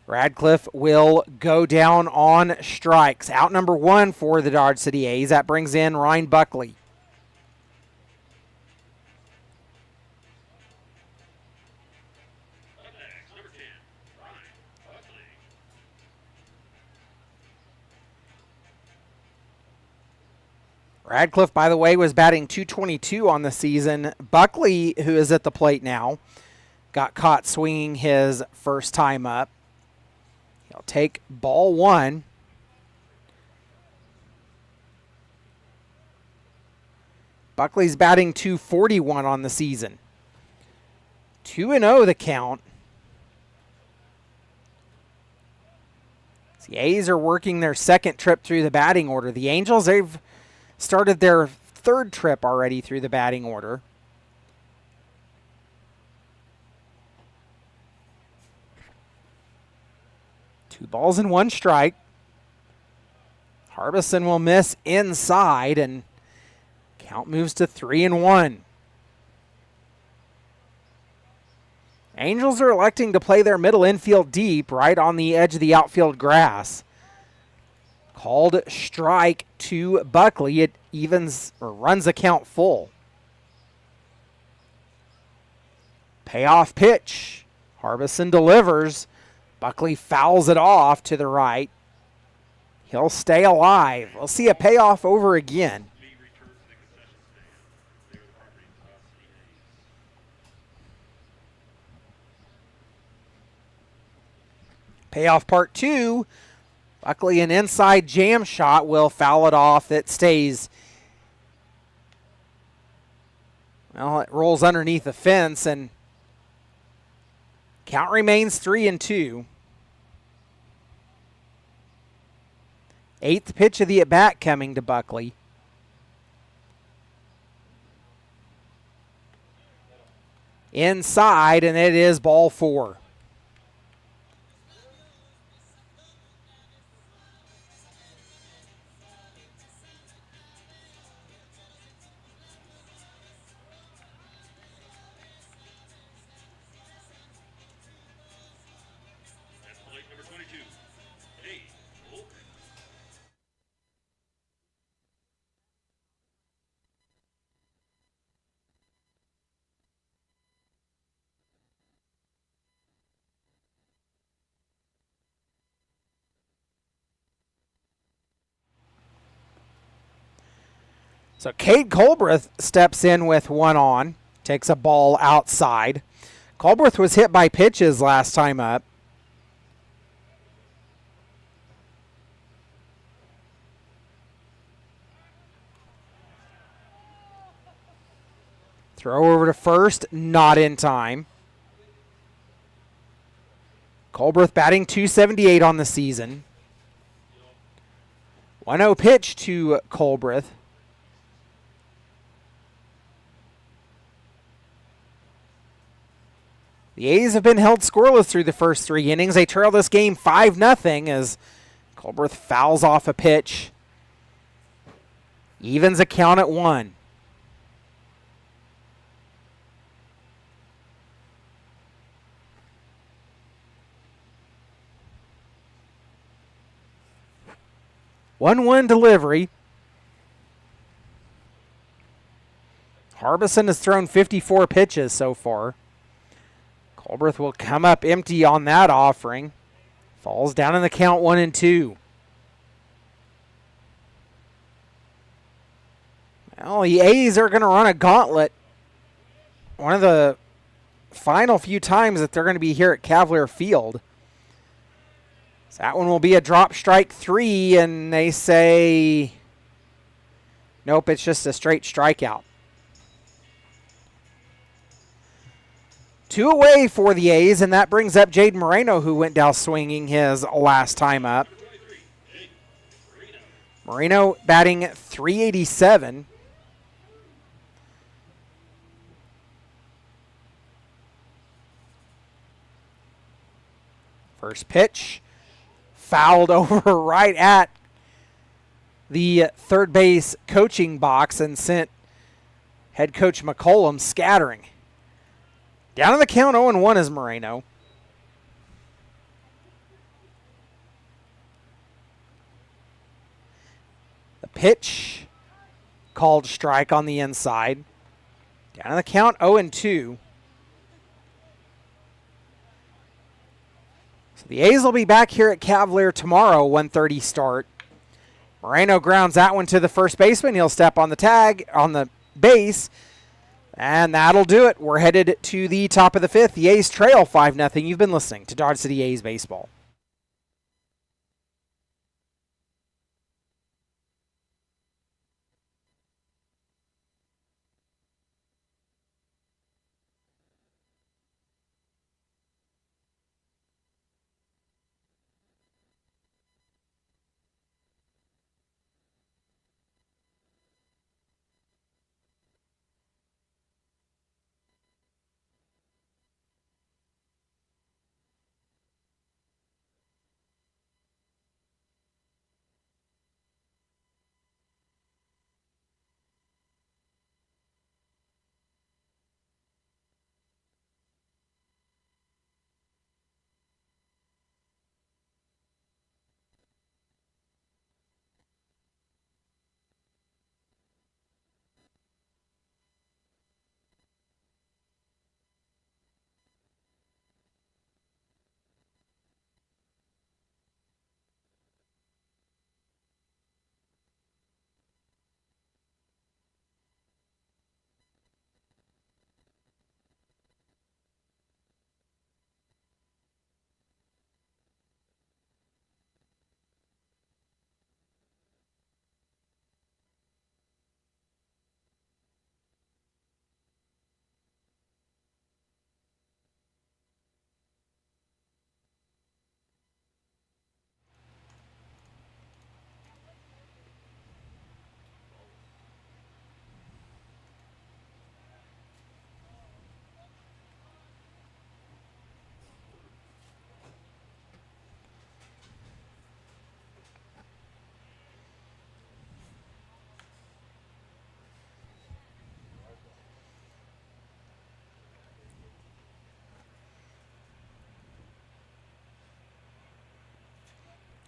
Radcliffe will go down on strikes. Out number 1 for the Dodge City A's. That brings in Ryan Buckley. Radcliffe, by the way, was batting .222 on the season. Buckley, who is at the plate now, got caught swinging his first time up. He'll take ball 1. Buckley's batting .241 on the season. 2-0 the count. The A's are working their second trip through the batting order. The Angels, they've started their third trip already through the batting order. Two balls and 1 strike. Harbison will miss inside, and count moves to 3-1. Angels are electing to play their middle infield deep right on the edge of the outfield grass. Called strike to Buckley. It evens or runs the count full. Payoff pitch. Harbison delivers. Buckley fouls it off to the right. He'll stay alive. We'll see a payoff over again. Payoff part 2. Buckley, an inside jam shot, will foul it off. It stays. Well, it rolls underneath the fence, and count remains 3-2. 8th pitch of the at-bat coming to Buckley. Inside, and it is ball 4. So Cade Colbreth steps in with 1 on, takes a ball outside. Colbreth was hit by pitches last time up. Throw over to first, not in time. Colbreth batting .278 on the season. 1-0 pitch to Colbreth. The A's have been held scoreless through the first 3 innings. They trail this game 5-0 as Colbreth fouls off a pitch. Evens a count at 1. 1-1 delivery. Harbison has thrown 54 pitches so far. Colberth will come up empty on that offering. Falls down in the count 1-2. Well, the A's are going to run a gauntlet. One of the final few times that they're going to be here at Cavalier Field. So that one will be a drop strike 3, and they say, nope, it's just a straight strikeout. 2 away for the A's, and that brings up Jaden Moreno, who went down swinging his last time up. Moreno batting .387. First pitch, fouled over right at the third base coaching box and sent head coach McCollum scattering. Down on the count, 0-1 is Moreno. The pitch, called strike on the inside. Down on the count, 0-2. So the A's will be back here at Cavalier tomorrow, 1:30 start. Moreno grounds that one to the first baseman. He'll step on the tag, on the base, and that'll do it. We're headed to the top of the 5th. The A's trail 5-0. You've been listening to Dodge City A's Baseball.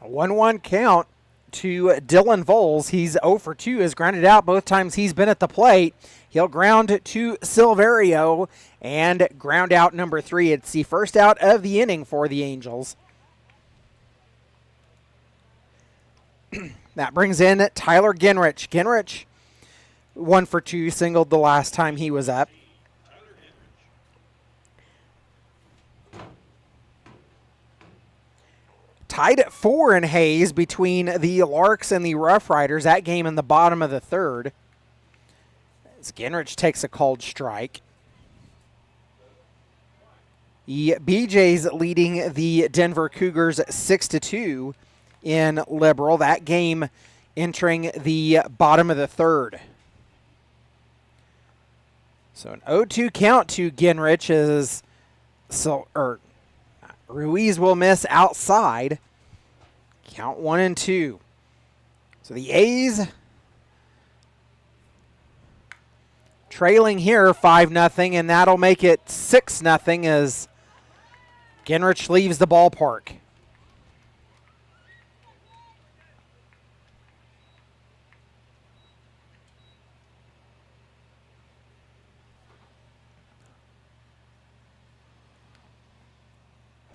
A 1-1 count to Dylan Voles. He's 0 for 2, has grounded out both times he's been at the plate. He'll ground to Silverio and ground out number 3. It's the first out of the inning for the Angels. That brings in Tyler Ginrich. Ginrich, 1 for 2, singled the last time he was up. Tied at 4 in Hayes between the Larks and the Rough Riders. That game in the bottom of the 3rd. As Ginrich takes a called strike. The BJs leading the Denver Cougars 6-2 in Liberal. That game entering the bottom of the 3rd. So an 0-2 count to Ginrich as Ruiz will miss outside. Count 1-2. So the A's trailing here 5-0, and that'll make it 6-0 as Ginrich leaves the ballpark.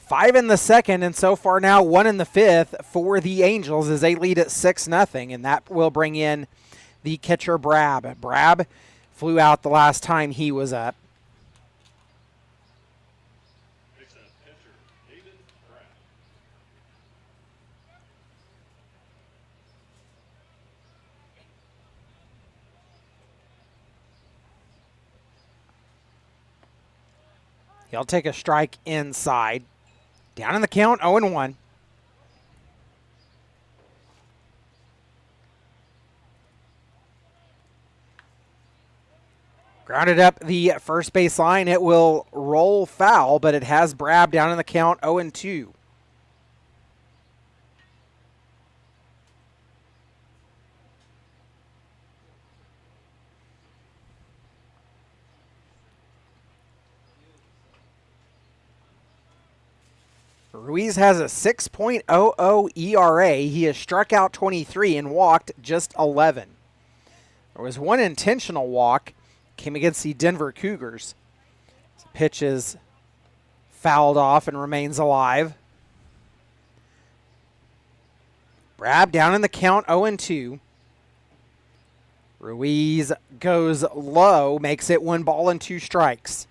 5 in the second, and so far now 1 in the fifth for the Angels as they lead at 6-0, and that will bring in the catcher Brab. Brab flew out the last time he was up. He'll take a strike inside. Down in the count, 0-1. Grounded up the first base line. It will roll foul, but it has Brab down in the count, 0-2. Ruiz has a 6.00 ERA. He has struck out 23 and walked just 11. There was one intentional walk, came against the Denver Cougars. The pitch is fouled off and remains alive. Brab down in the count, 0-2. Ruiz goes low, makes it 1 ball and 2 strikes.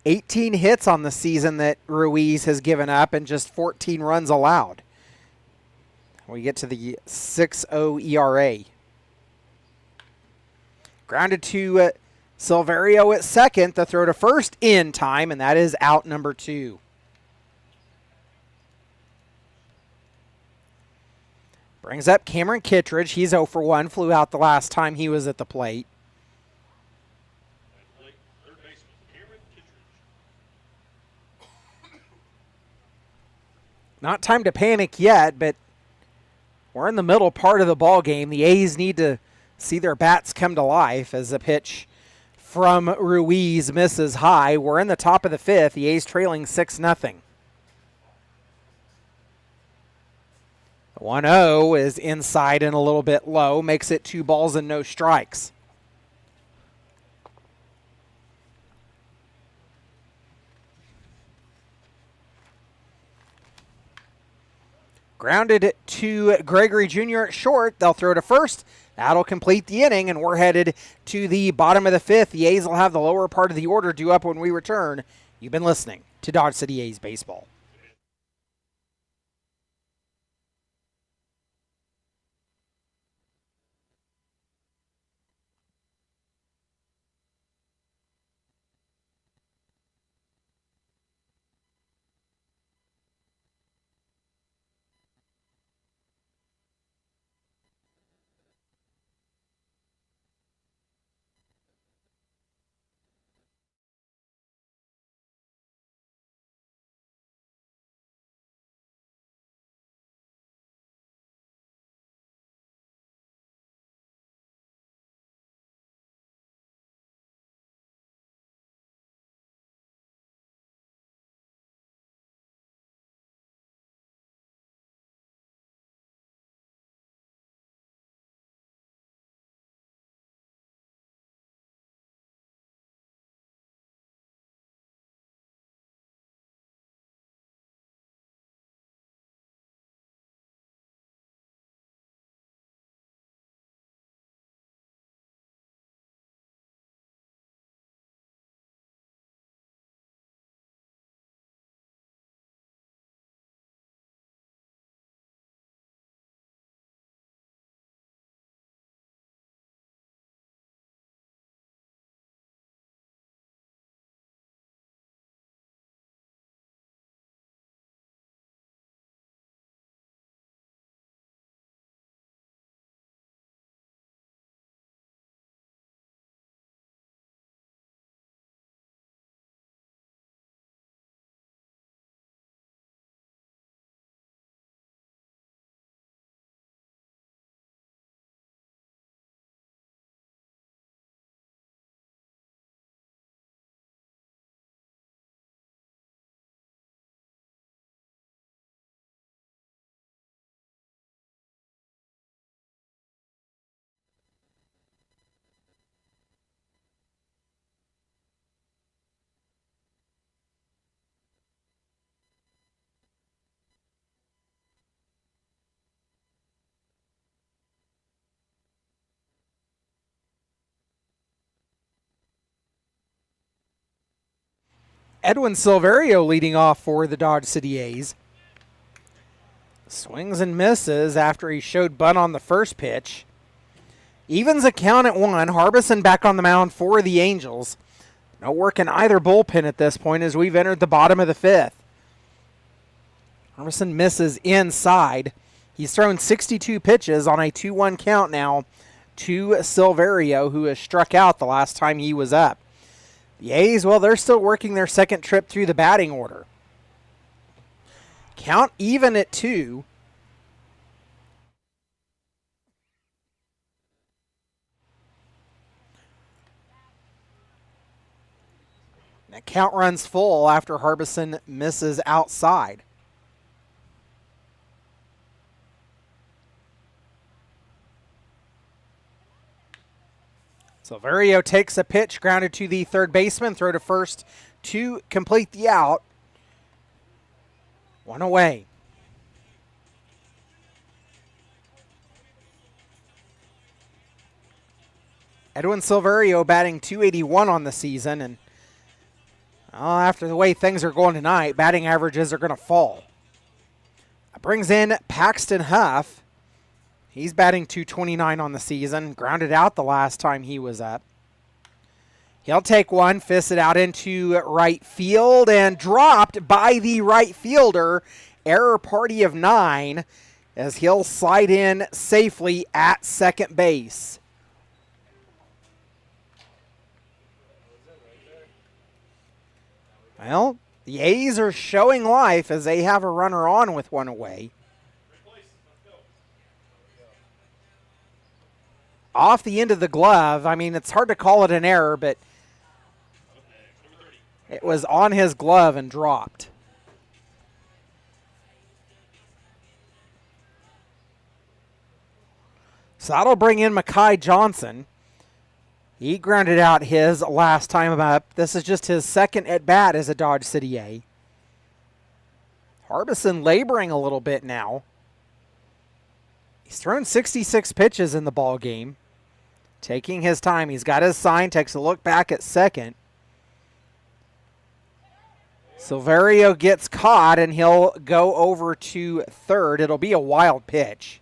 $18 hits on the season that Ruiz has given up and just 14 runs allowed. We get to the 6.0 ERA. Grounded to Silverio at second. The throw to first in time, and that is out number 2. Brings up Cameron Kittredge. He's 0 for 1. Flew out the last time he was at the plate. Not time to panic yet, but we're in the middle part of the ball game. The A's need to see their bats come to life as the pitch from Ruiz misses high. We're in the top of the fifth. The A's trailing 6-0. 1-0 is inside and a little bit low. Makes it 2 balls and no strikes. Grounded to Gregory Jr. at short. They'll throw to first. That'll complete the inning, and we're headed to the bottom of the fifth. The A's will have the lower part of the order due up when we return. You've been listening to Dodge City A's Baseball. Edwin Silverio leading off for the Dodge City A's. Swings and misses after he showed bunt on the first pitch. Evens a count at 1. Harbison back on the mound for the Angels. No work in either bullpen at this point as we've entered the bottom of the 5th. Harbison misses inside. He's thrown 62 pitches on a 2-1 count now to Silverio, who has struck out the last time he was up. The A's, well, they're still working their second trip through the batting order. Count even at 2. The count runs full after Harbison misses outside. Silverio takes a pitch, grounded to the third baseman, throw to first to complete the out. 1 away. Edwin Silverio batting .281 on the season, and after the way things are going tonight, batting averages are going to fall. That brings in Paxton Huff. He's batting .229 on the season, grounded out the last time he was up. He'll take one, fists it out into right field, and dropped by the right fielder. Error party of 9 as he'll slide in safely at second base. Well, the A's are showing life as they have a runner on with 1 away. Off the end of the glove. I mean, it's hard to call it an error, but it was on his glove and dropped. So that'll bring in Mekhi Johnson. He grounded out his last time up. This is just his second at-bat as a Dodge City A. Harbison laboring a little bit now. He's thrown 66 pitches in the ball game. Taking his time. He's got his sign, takes a look back at second. Silverio gets caught, and he'll go over to third. It'll be a wild pitch.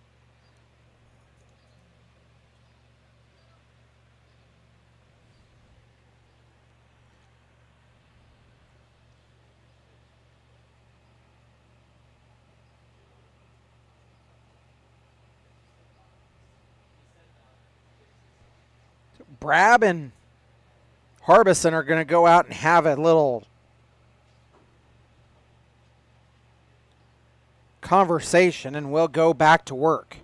Brab and Harbison are going to go out and have a little conversation, and we'll go back to work.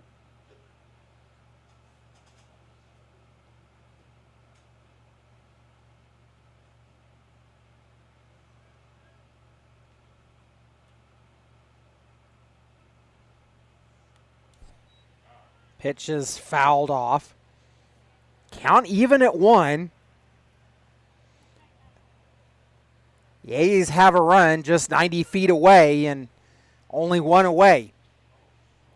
Pitch is fouled off. Count even at 1. The A's have a run just 90 feet away and only 1 away.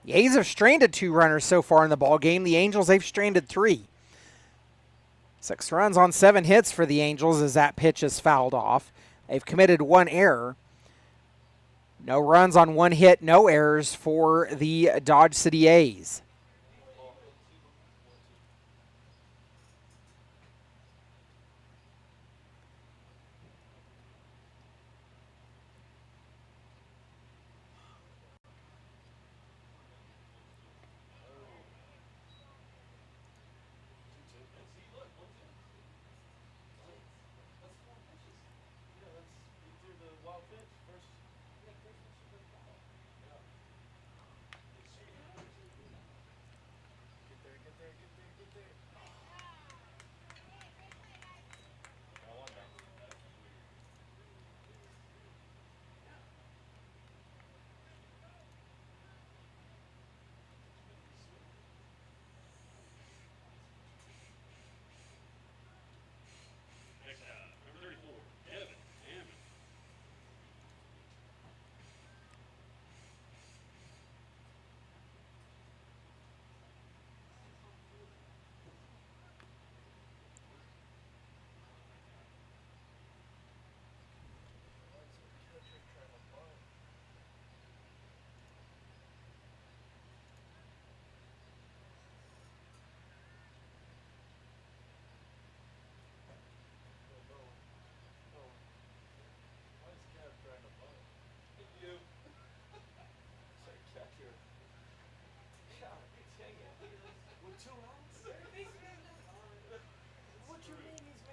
The A's have stranded 2 runners so far in the ball game. The Angels, they've stranded 3. 6 runs on 7 hits for the Angels as that pitch is fouled off. They've committed 1 error. No runs on 1 hit, no errors for the Dodge City A's.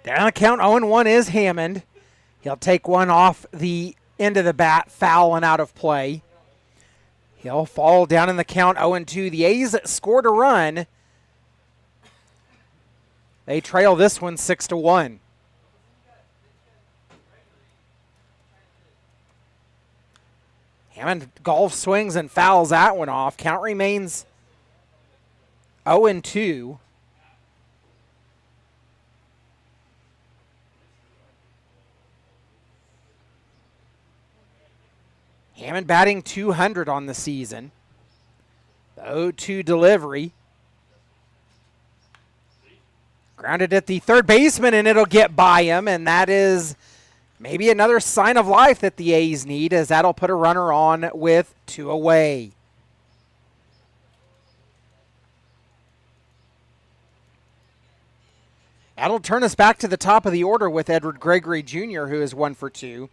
Down the count, 0-1 is Hammond. He'll take one off the end of the bat, foul and out of play. He'll fall down in the count, 0-2. The A's scored a run. They trail this one 6-1. Hammond golf swings and fouls that one off. Count remains 0-2. Hammond batting .200 on the season. The 0-2 delivery. Grounded at the third baseman, and it'll get by him, and that is maybe another sign of life that the A's need, as that'll put a runner on with 2 away. That'll turn us back to the top of the order with Edward Gregory Jr., who is 1 for 2.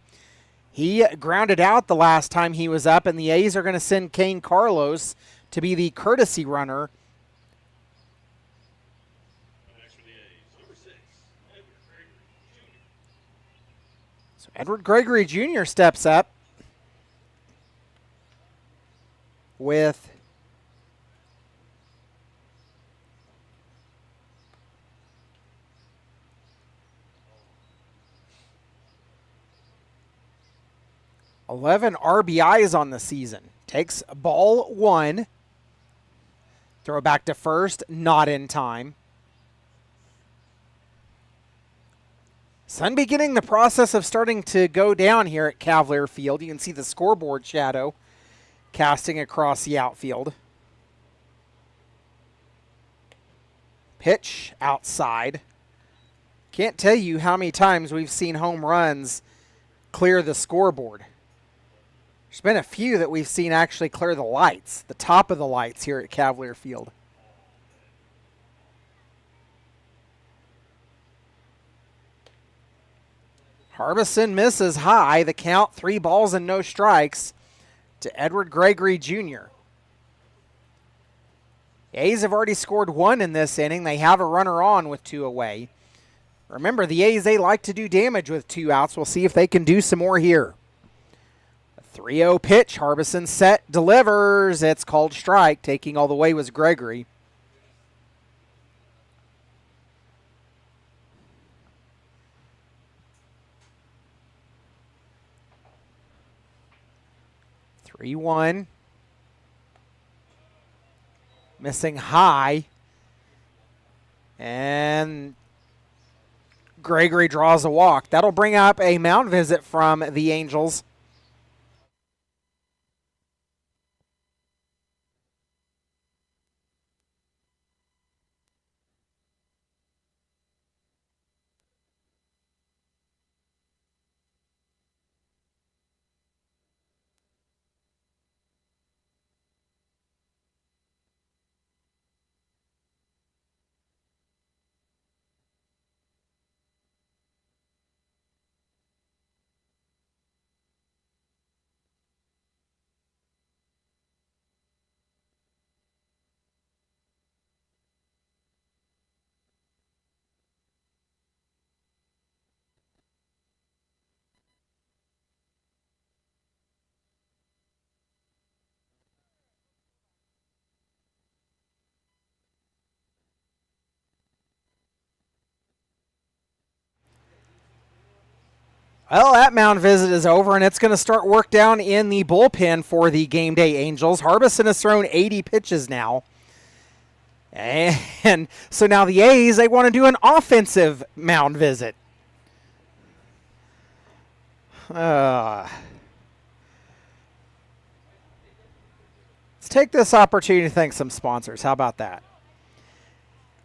He grounded out the last time he was up, and the A's are going to send Kane Carlos to be the courtesy runner. So Edward Gregory Jr. steps up with .11 RBIs on the season. Takes ball 1. Throw back to first, not in time. Sun beginning the process of starting to go down here at Cavalier Field. You can see the scoreboard shadow casting across the outfield. Pitch outside. Can't tell you how many times we've seen home runs clear the scoreboard. There's been a few that we've seen actually clear the lights, the top of the lights here at Cavalier Field. Harbison misses high. The count, 3 balls and no strikes to Edward Gregory Jr. The A's have already scored 1 in this inning. They have a runner on with 2 away. Remember, the A's, they like to do damage with 2 outs. We'll see if they can do some more here. 3-0 pitch. Harbison set, delivers. It's called strike. Taking all the way was Gregory. (3-1). Missing high. And Gregory draws a walk. That'll bring up a mound visit from the Angels. Well, that mound visit is over, and it's going to start work down in the bullpen for the Game Day Angels. Harbison has thrown 80 pitches now. And so now the A's, they want to do an offensive mound visit. Let's take this opportunity to thank some sponsors. How about that?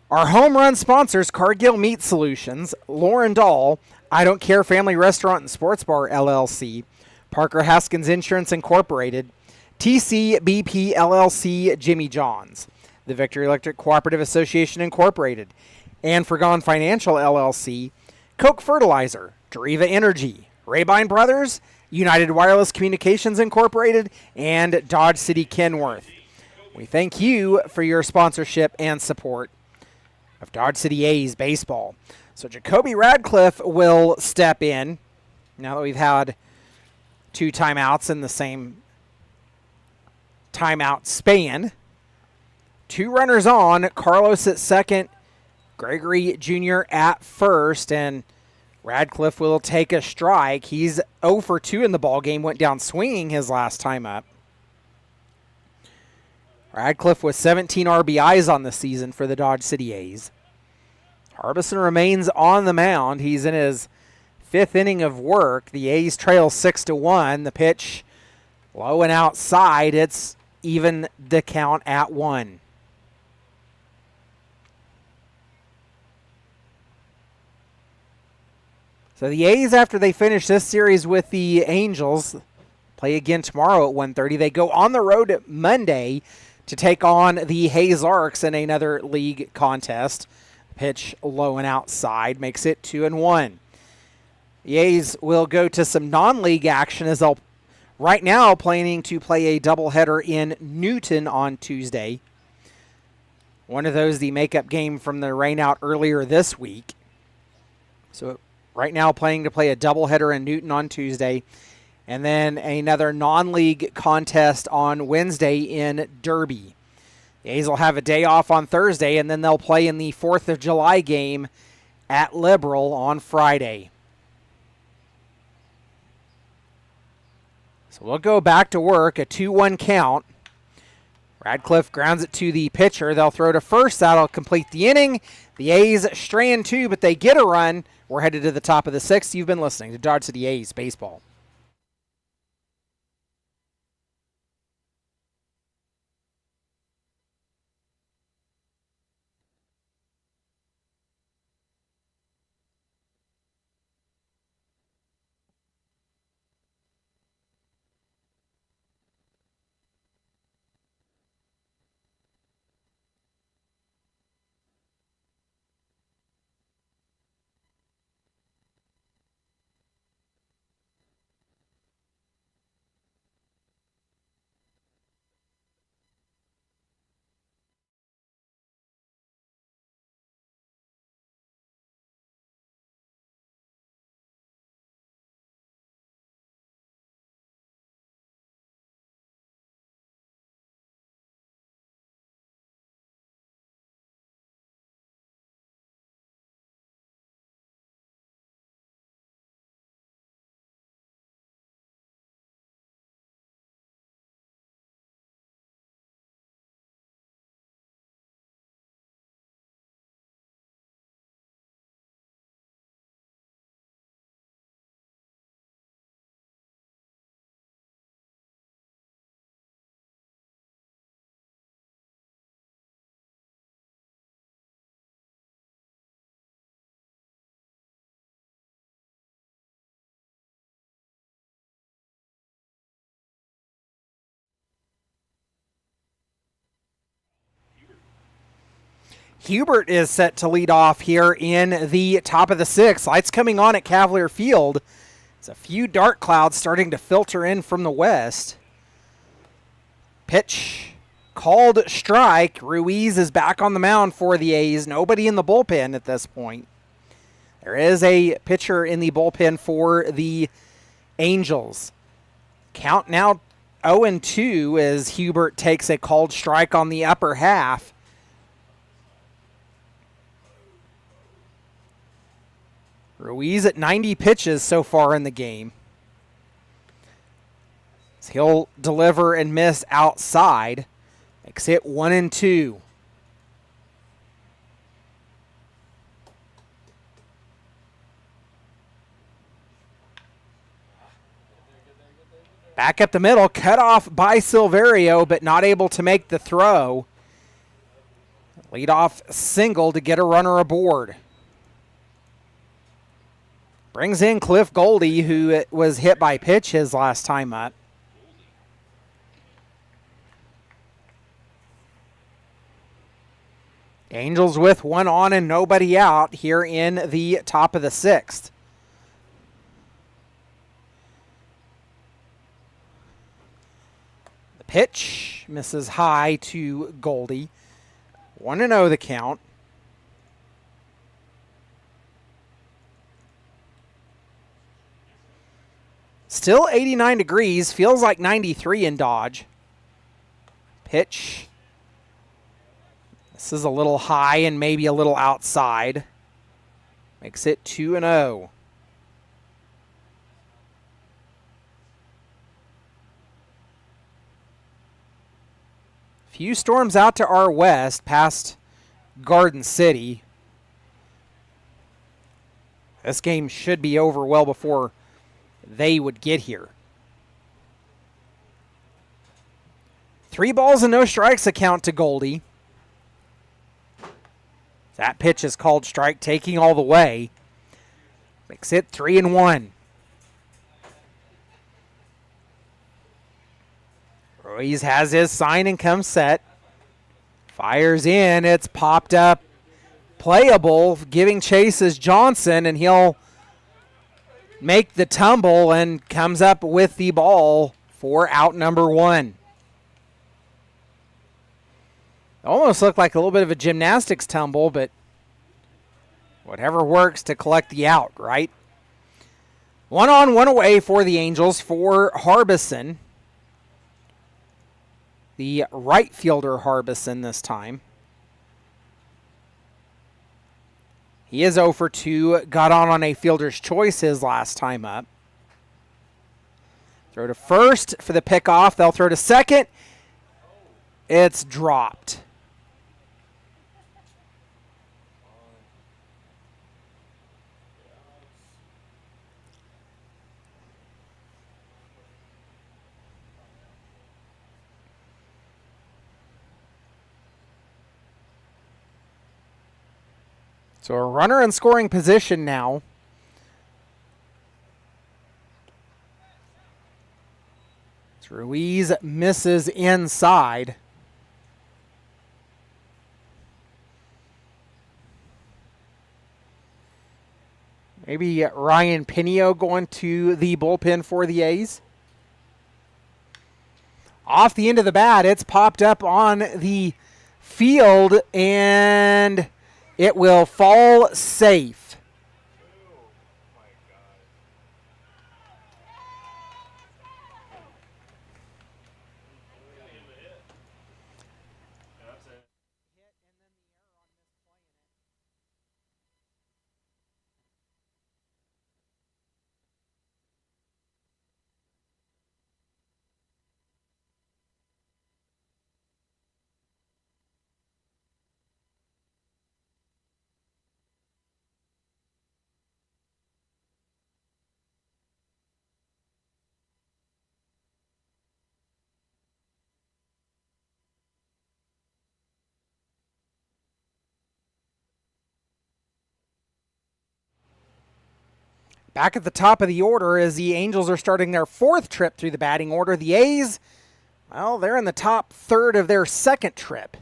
Our home run sponsors, Cargill Meat Solutions, Lauren Dahl, I Don't Care Family Restaurant and Sports Bar, LLC, Parker Haskins Insurance Incorporated, TCBP LLC, Jimmy John's, the Victory Electric Cooperative Association Incorporated, and Forgone Financial LLC, Coke Fertilizer, Deriva Energy, Rabine Brothers, United Wireless Communications Incorporated, and Dodge City Kenworth. We thank you for your sponsorship and support of Dodge City A's baseball. So Jacoby Radcliffe will step in now that we've had 2 timeouts in the same timeout span. 2 runners on, Carlos at second, Gregory Jr. at first, and Radcliffe will take a strike. He's 0 for 2 in the ballgame, went down swinging his last time up. Radcliffe with 17 RBIs on the season for the Dodge City A's. Harbison remains on the mound. He's in his 5th inning of work. The A's trail 6-1. The pitch low and outside. It's even the count at 1. So the A's, after they finish this series with the Angels, play again tomorrow at 1:30. They go on the road Monday to take on the Hayes Arcs in another league contest. Pitch low and outside makes it 2-1. The A's will go to some non-league action as they'll right now planning to play a doubleheader in Newton on Tuesday. One of those, the makeup game from the rainout earlier this week. So right now planning to play a doubleheader in Newton on Tuesday, and then another non-league contest on Wednesday in Derby. The A's will have a day off on Thursday, and then they'll play in the 4th of July game at Liberal on Friday. So we'll go back to work, a 2-1 count. Radcliffe grounds it to the pitcher. They'll throw to first. That'll complete the inning. The A's strand 2, but they get a run. We're headed to the top of the 6th. You've been listening to Dodge City A's Baseball. Hubert is set to lead off here in the top of the 6th. Lights coming on at Cavalier Field. There's a few dark clouds starting to filter in from the west. Pitch called strike. Ruiz is back on the mound for the A's. Nobody in the bullpen at this point. There is a pitcher in the bullpen for the Angels. Count now 0-2 as Hubert takes a called strike on the upper half. Ruiz at 90 pitches so far in the game. He'll deliver and miss outside. Makes it 1-2. Back up the middle, cut off by Silverio, but not able to make the throw. Leadoff single to get a runner aboard. Brings in Cliff Goldie, who was hit by pitch his last time up. Angels with one on and nobody out here in the top of the 6th. The pitch misses high to Goldie. 1-0 the count. Still 89 degrees. Feels like 93 in Dodge. Pitch. This is a little high and maybe a little outside. Makes it 2-0. Few storms out to our west past Garden City. This game should be over well before they would get here. 3 balls and no strikes account to Goldie. That pitch is called strike, taking all the way. Makes it 3-1. Ruiz has his sign and comes set. Fires in. It's popped up. Playable. Giving chase is Johnson, and he'll make the tumble and comes up with the ball for out number 1. Almost looked like a little bit of a gymnastics tumble, but whatever works to collect the out, right? 1 on, 1 away for the Angels for Harbison. The right fielder Harbison this time. He is 0 for 2. Got on a fielder's choice his last time up. Throw to first for the pickoff. They'll throw to second. It's dropped. So a runner in scoring position now. Ruiz misses inside. Maybe Ryan Pinio going to the bullpen for the A's. Off the end of the bat, it's popped up on the field, and it will fall safe. Back at the top of the order as the Angels are starting their 4th trip through the batting order. The A's, well, they're in the top third of their 2nd trip.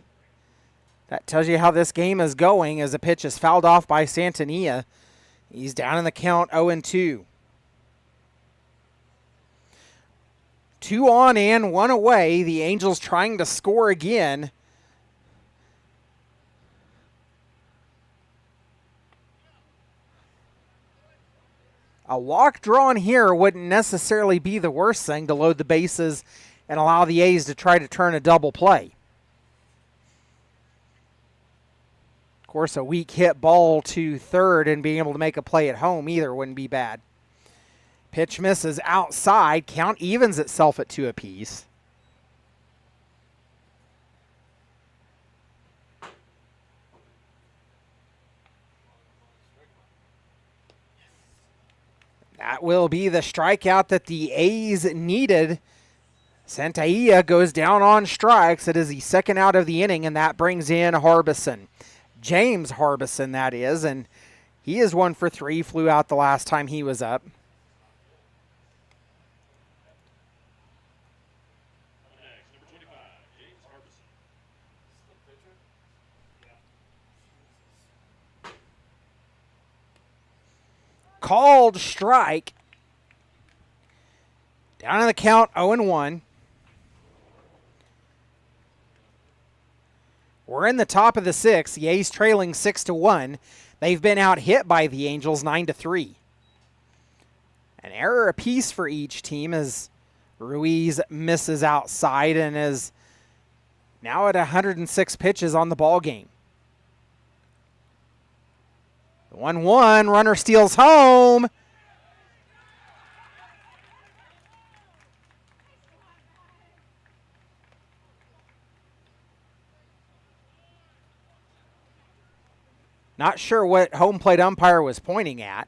That tells you how this game is going as a pitch is fouled off by Santania. He's down in the count 0-2. 2 on and 1 away. The Angels trying to score again. A walk drawn here wouldn't necessarily be the worst thing to load the bases and allow the A's to try to turn a double play. Of course, a weak hit ball to third and being able to make a play at home either wouldn't be bad. Pitch misses outside. Count evens itself at 2 apiece. That will be the strikeout that the A's needed. Santaia goes down on strikes. It is the 2nd out of the inning, and that brings in Harbison. James Harbison, that is, and he is 1 for 3, flew out the last time he was up. Called strike. Down in the count, 0-1. We're in the top of the 6th. The A's trailing 6-1. They've been out hit by the Angels 9-3. An error apiece for each team as Ruiz misses outside and is now at 106 pitches on the ball game. 1-1, runner steals home. Not sure what home plate umpire was pointing at.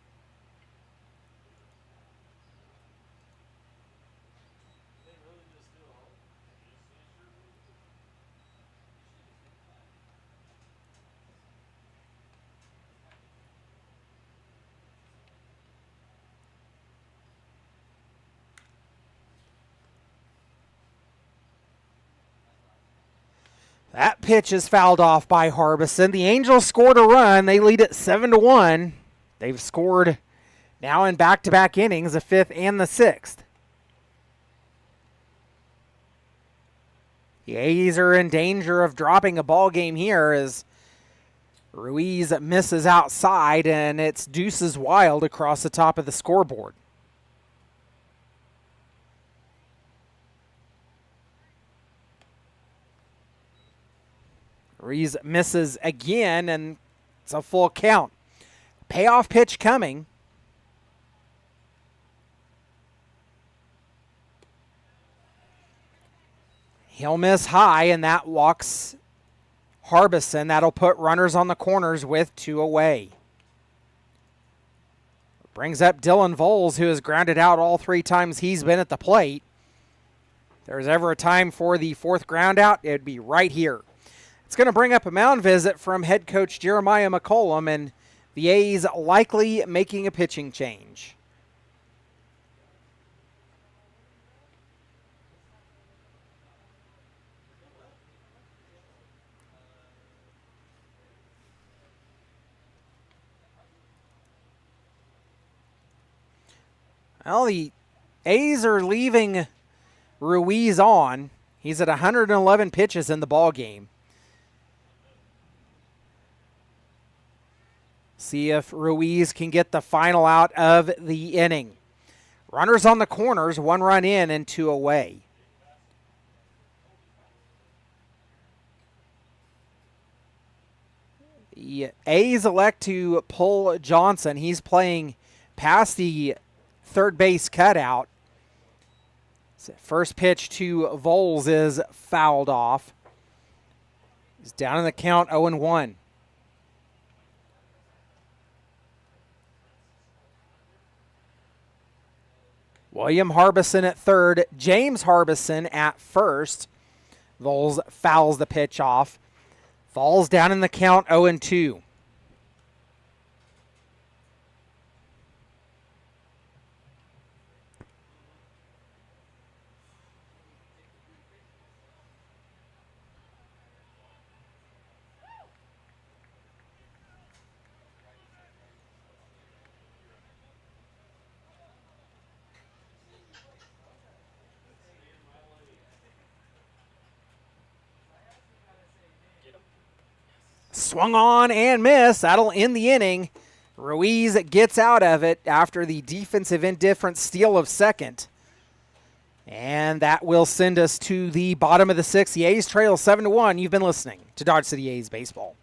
That pitch is fouled off by Harbison. The Angels scored a run. They lead it 7-1. They've scored now in back-to-back innings, the 5th and the 6th. The A's are in danger of dropping a ball game here as Ruiz misses outside and it's deuces wild across the top of the scoreboard. Ruiz misses again, and it's a full count. Payoff pitch coming. He'll miss high, and that walks Harbison. That'll put runners on the corners with 2 away. Brings up Dylan Voles, who has grounded out all 3 times he's been at the plate. If there's ever a time for the 4th ground out, it'd be right here. It's going to bring up a mound visit from head coach Jeremiah McCollum, and the A's likely making a pitching change. Well, the A's are leaving Ruiz on. He's at 111 pitches in the ball game. See if Ruiz can get the final out of the inning. Runners on the corners, 1 run in and 2 away. The A's elect to pull Johnson. He's playing past the third base cutout. First pitch to Voles is fouled off. He's down in the count, 0-1. William Harbison at third, James Harbison at first. Voles fouls the pitch off. Falls down in the count, 0-2. Swung on and missed. That'll end the inning. Ruiz gets out of it after the defensive indifference steal of second. And that will send us to the bottom of the 6th. The A's trail 7-1. You've been listening to Dodge City A's Baseball.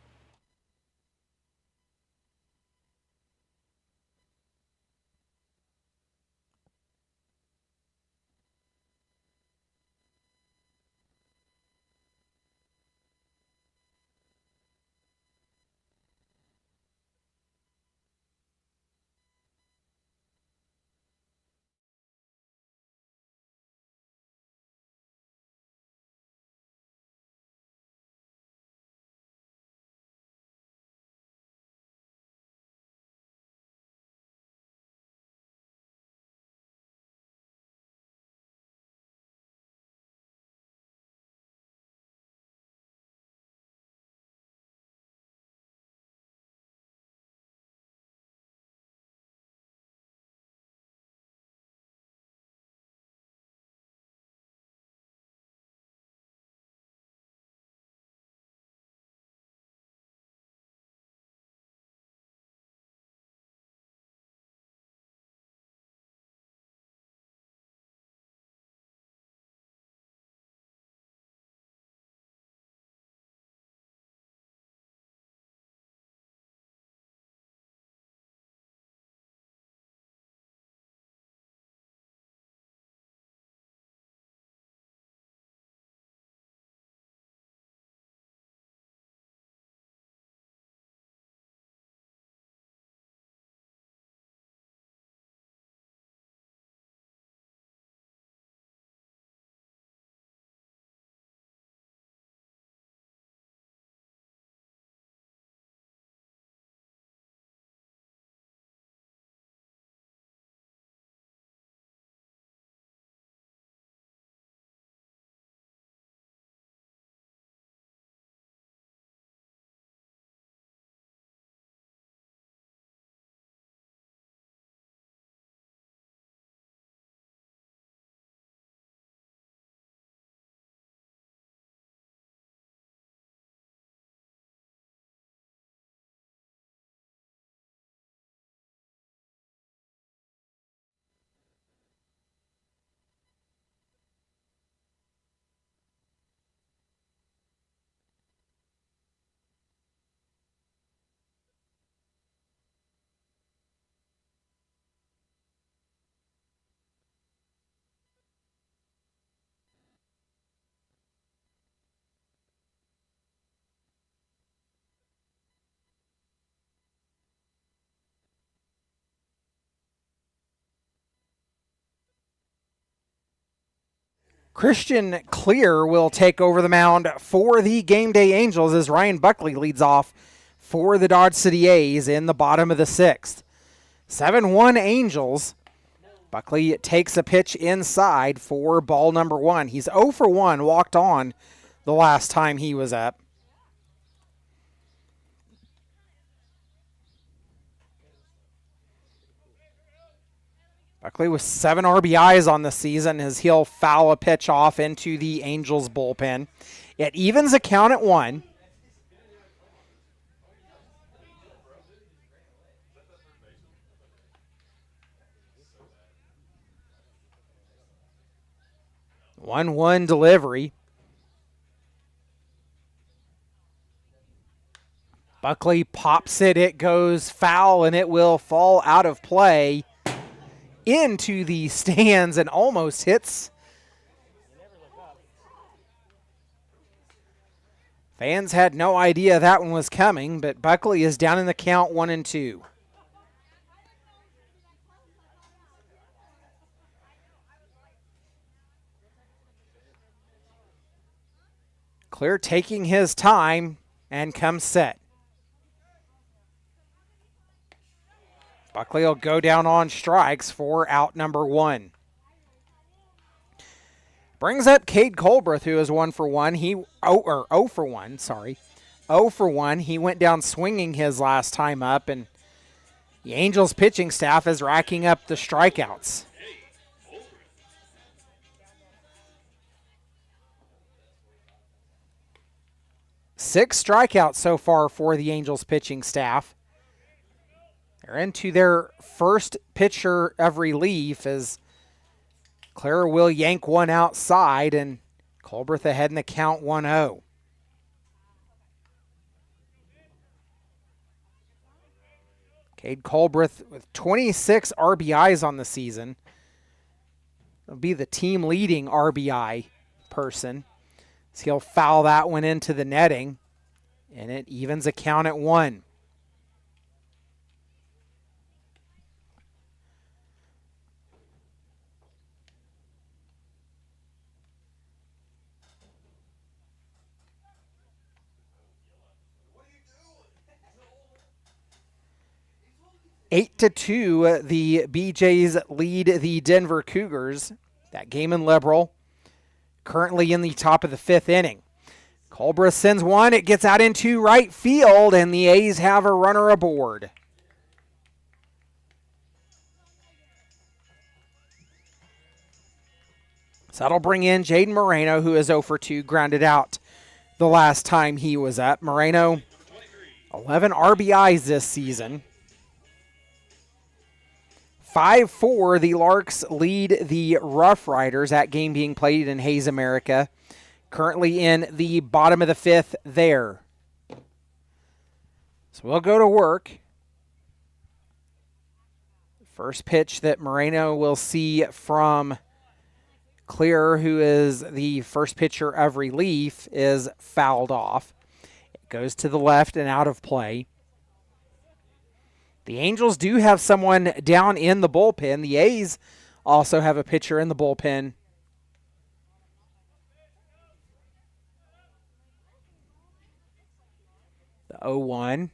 Christian Clear will take over the mound for the Game Day Angels as Ryan Buckley leads off for the Dodge City A's in the bottom of the 6th. 7-1 Angels. Buckley takes a pitch inside for ball number 1. He's 0 for 1, walked on the last time he was up. Buckley with 7 RBIs on the season as he'll foul a pitch off into the Angels bullpen. It evens a count at 1. One delivery. Buckley pops it. It goes foul, and it will fall out of play into the stands and almost hits. Fans had no idea that one was coming, but Buckley is down in the count 1-2. Clear taking his time and comes set. Buckley will go down on strikes for out number 1. Brings up Cade Colbreth, who is 1 for 1. 0 for 1, sorry. 0 for 1. He went down swinging his last time up, and the Angels pitching staff is racking up the strikeouts. Six strikeouts so far for the Angels pitching staff. They're into their first pitcher of relief as Clear will yank one outside and Colbreth ahead in the count 1-0. Cade Colbreth with 26 RBIs on the season. He'll be the team leading RBI person. So he'll foul that one into the netting, and it evens a count at 1. Eight to 2, the BJs lead the Denver Cougars. That game in Liberal. Currently in the top of the 5th inning. Colbreth sends one. It gets out into right field, and the A's have a runner aboard. So that'll bring in Jaden Moreno, who is 0 for 2, grounded out the last time he was up. Moreno, 11 RBIs this season. 5-4, the Larks lead the Rough Riders. That game being played in Hayes, America. Currently in the bottom of the 5th there. So we'll go to work. First pitch that Moreno will see from Clear, who is the first pitcher of relief, is fouled off. It goes to the left and out of play. The Angels do have someone down in the bullpen. The A's also have a pitcher in the bullpen. The 0-1.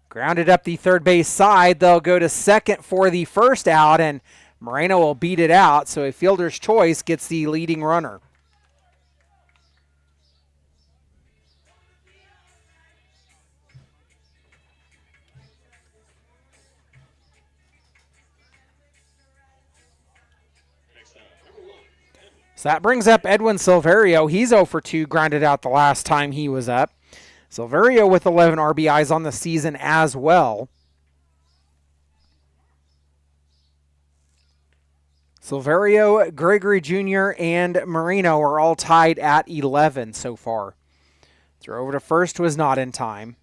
Grounded up the third base side. They'll go to second for the first out, and Moreno will beat it out, so a fielder's choice gets the leading runner. So that brings up Edwin Silverio. He's 0 for 2, grounded out the last time he was up. Silverio with 11 RBIs on the season as well. Silverio, Gregory Jr., and Moreno are all tied at 11 so far. Throw over to first was not in time.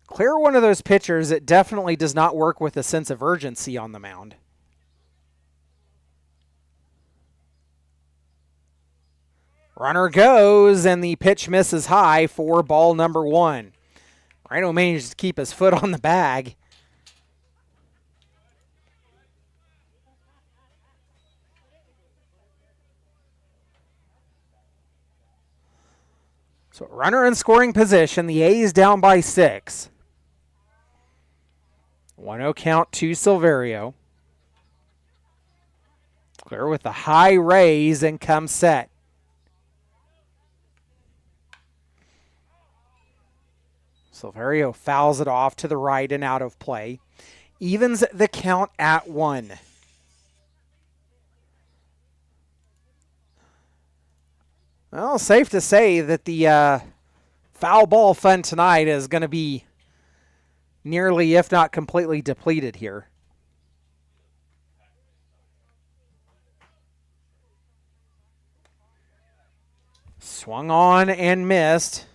Clear, one of those pitchers that definitely does not work with a sense of urgency on the mound. Runner goes, and the pitch misses high for ball number 1. Moreno managed to keep his foot on the bag. So runner in scoring position. The A's down by 6. 1-0 count to Silverio. Clear with the high raise and comes set. Silverio fouls it off to the right and out of play. Evens the count at 1. Well, safe to say that the foul ball fun tonight is going to be nearly, if not completely, depleted here. Swung on and missed.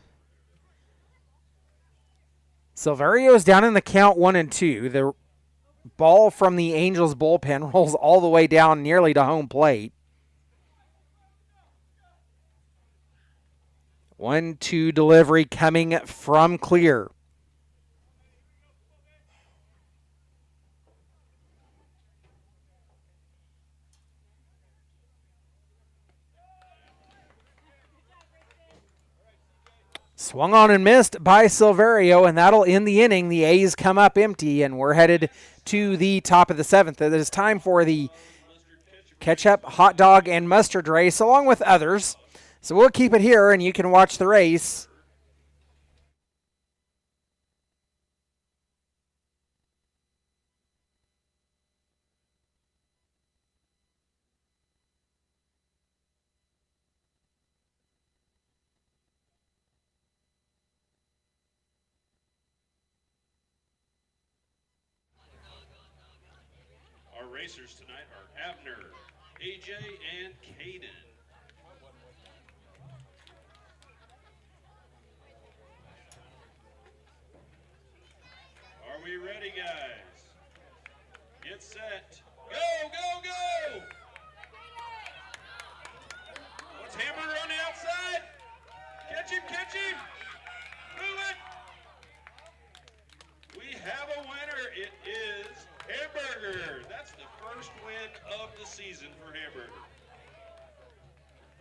Silverio's down in the count 1-2. The ball from the Angels bullpen rolls all the way down nearly to home plate. 1-2 delivery coming from clear. Swung on and missed by Silverio, and that'll end the inning. The A's come up empty, and we're headed to the top of the 7th. It is time for the ketchup, hot dog, and mustard race, along with others. So we'll keep it here, and you can watch the race. Our racers tonight are Abner, AJ, and Caden. Are we ready, guys? Get set. Go, go, go! What's Hamburger on the outside? Catch him, catch him! Move it! We have a winner. It is Hamburger. That's the first win of the season for Hamburger.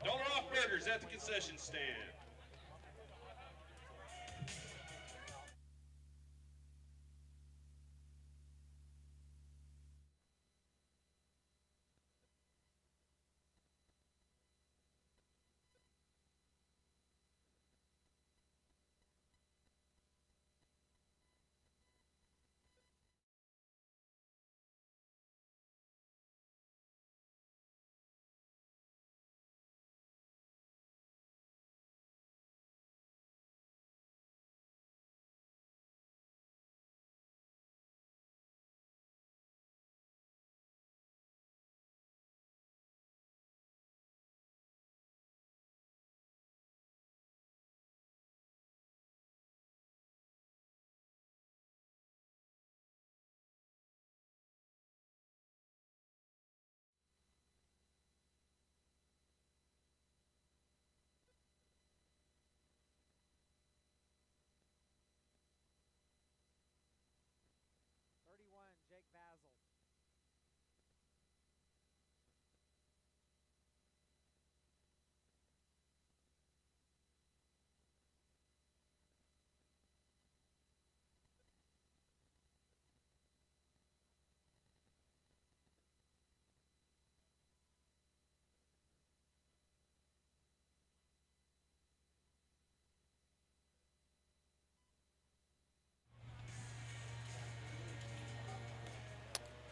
$1 off burgers at the concession stand.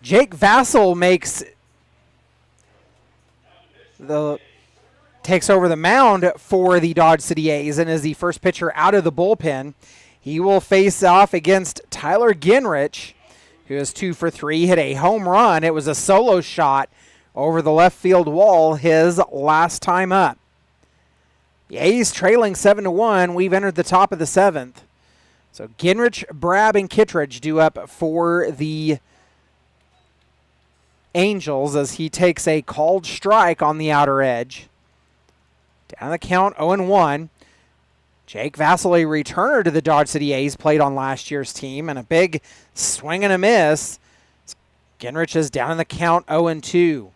Jake Vasil. Jake Vasil takes over the mound for the Dodge City A's and is the first pitcher out of the bullpen. He will face off against Tyler Ginrich, who is 2 for 3, hit a home run. It was a solo shot over the left field wall his last time up. The A's trailing 7-1. We've entered the top of the 7th. So Ginrich, Brab, and Kittredge due up for the Angels as he takes a called strike on the outer edge. Down the count, 0-1. Jake Vasil, a returner to the Dodge City A's, played on last year's team, and a big swing and a miss. Ginrich is down in the count, 0-2.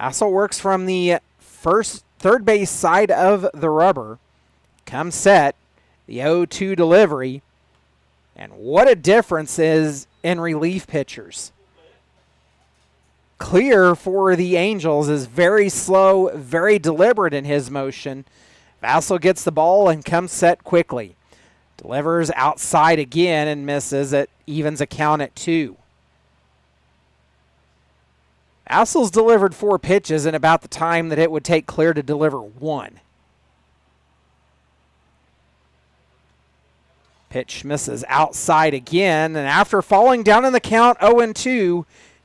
Vasil works from the first third base side of the rubber. Comes set, the 0-2 delivery. And what a difference is in relief pitchers. Clear for the Angels is very slow, very deliberate in his motion. Vassell gets the ball and comes set quickly. Delivers outside again and misses. It evens a count at 2. Vassell's delivered 4 pitches in about the time that it would take Clear to deliver 1. Pitch misses outside again, and after falling down in the count 0-2,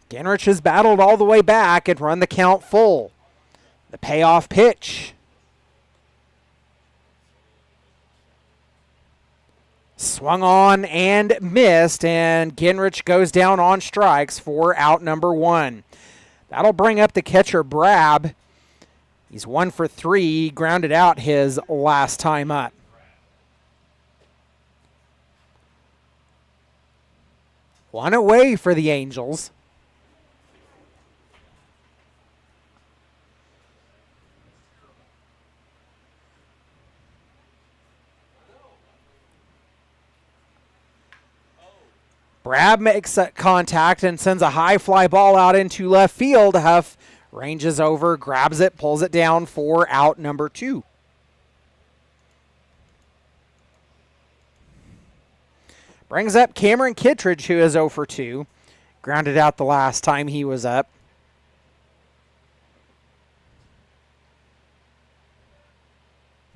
Gingrich has battled all the way back and run the count full. The payoff pitch. Swung on and missed, and Gingrich goes down on strikes for out number 1. That'll bring up the catcher, Brab. He's 1 for 3, grounded out his last time up. One away for the Angels. Brab makes contact and sends a high fly ball out into left field. Huff ranges over, grabs it, pulls it down for out number 2. Brings up Cameron Kittredge, who is 0 for 2. Grounded out the last time he was up.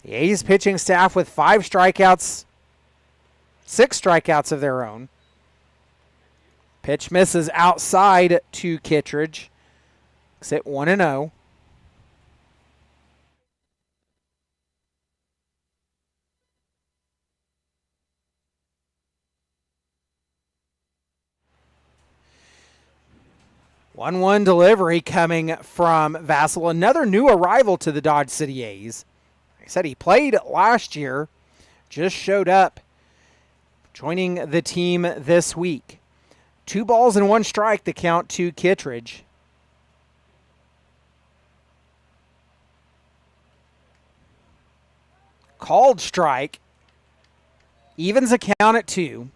The A's pitching staff with 5 strikeouts, 6 strikeouts of their own. Pitch misses outside to Kittredge. Sit 1-0. One delivery coming from Vassell. Another new arrival to the Dodge City A's. Like I said, he played last year. Just showed up. Joining the team this week. 2 balls and 1 strike, the count to Kittredge. Called strike. Evens a count at 2.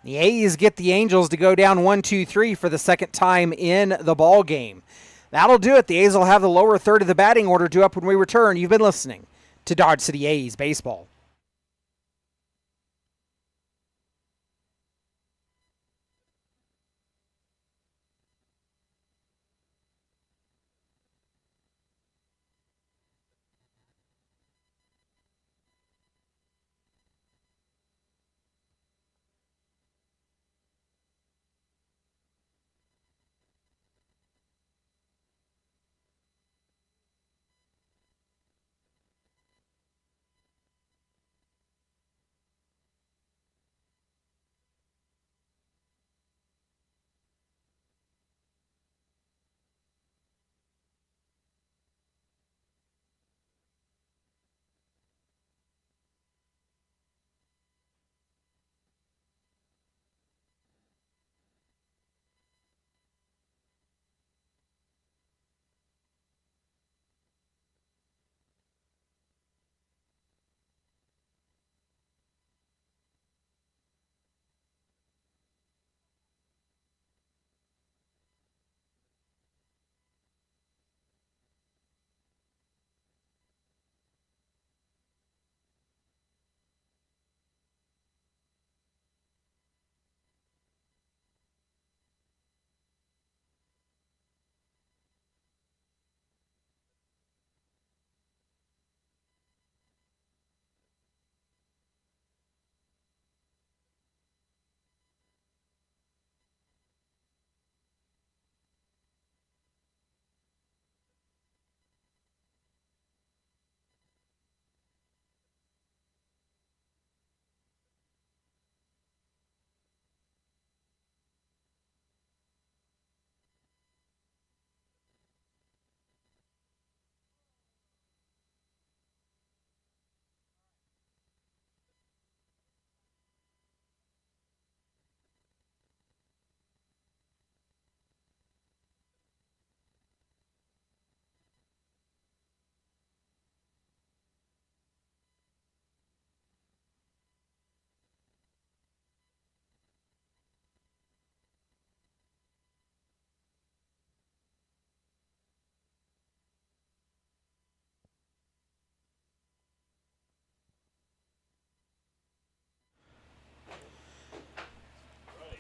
The A's get the Angels to go down 1-2-3 for the second time in the ball game. That'll do it. The A's will have the lower third of the batting order due up when we return. You've been listening to Dodge City A's Baseball.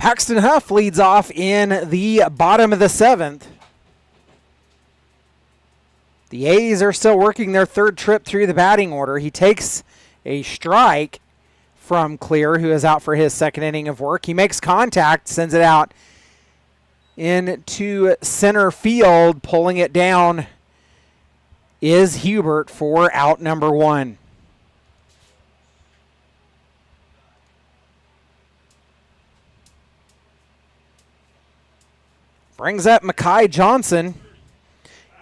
Paxton Huff leads off in the bottom of the 7th. The A's are still working their third trip through the batting order. He takes a strike from Clear, who is out for his second inning of work. He makes contact, sends it out into center field. Pulling it down is Hubert for out number 1. Brings up Mekhi Johnson.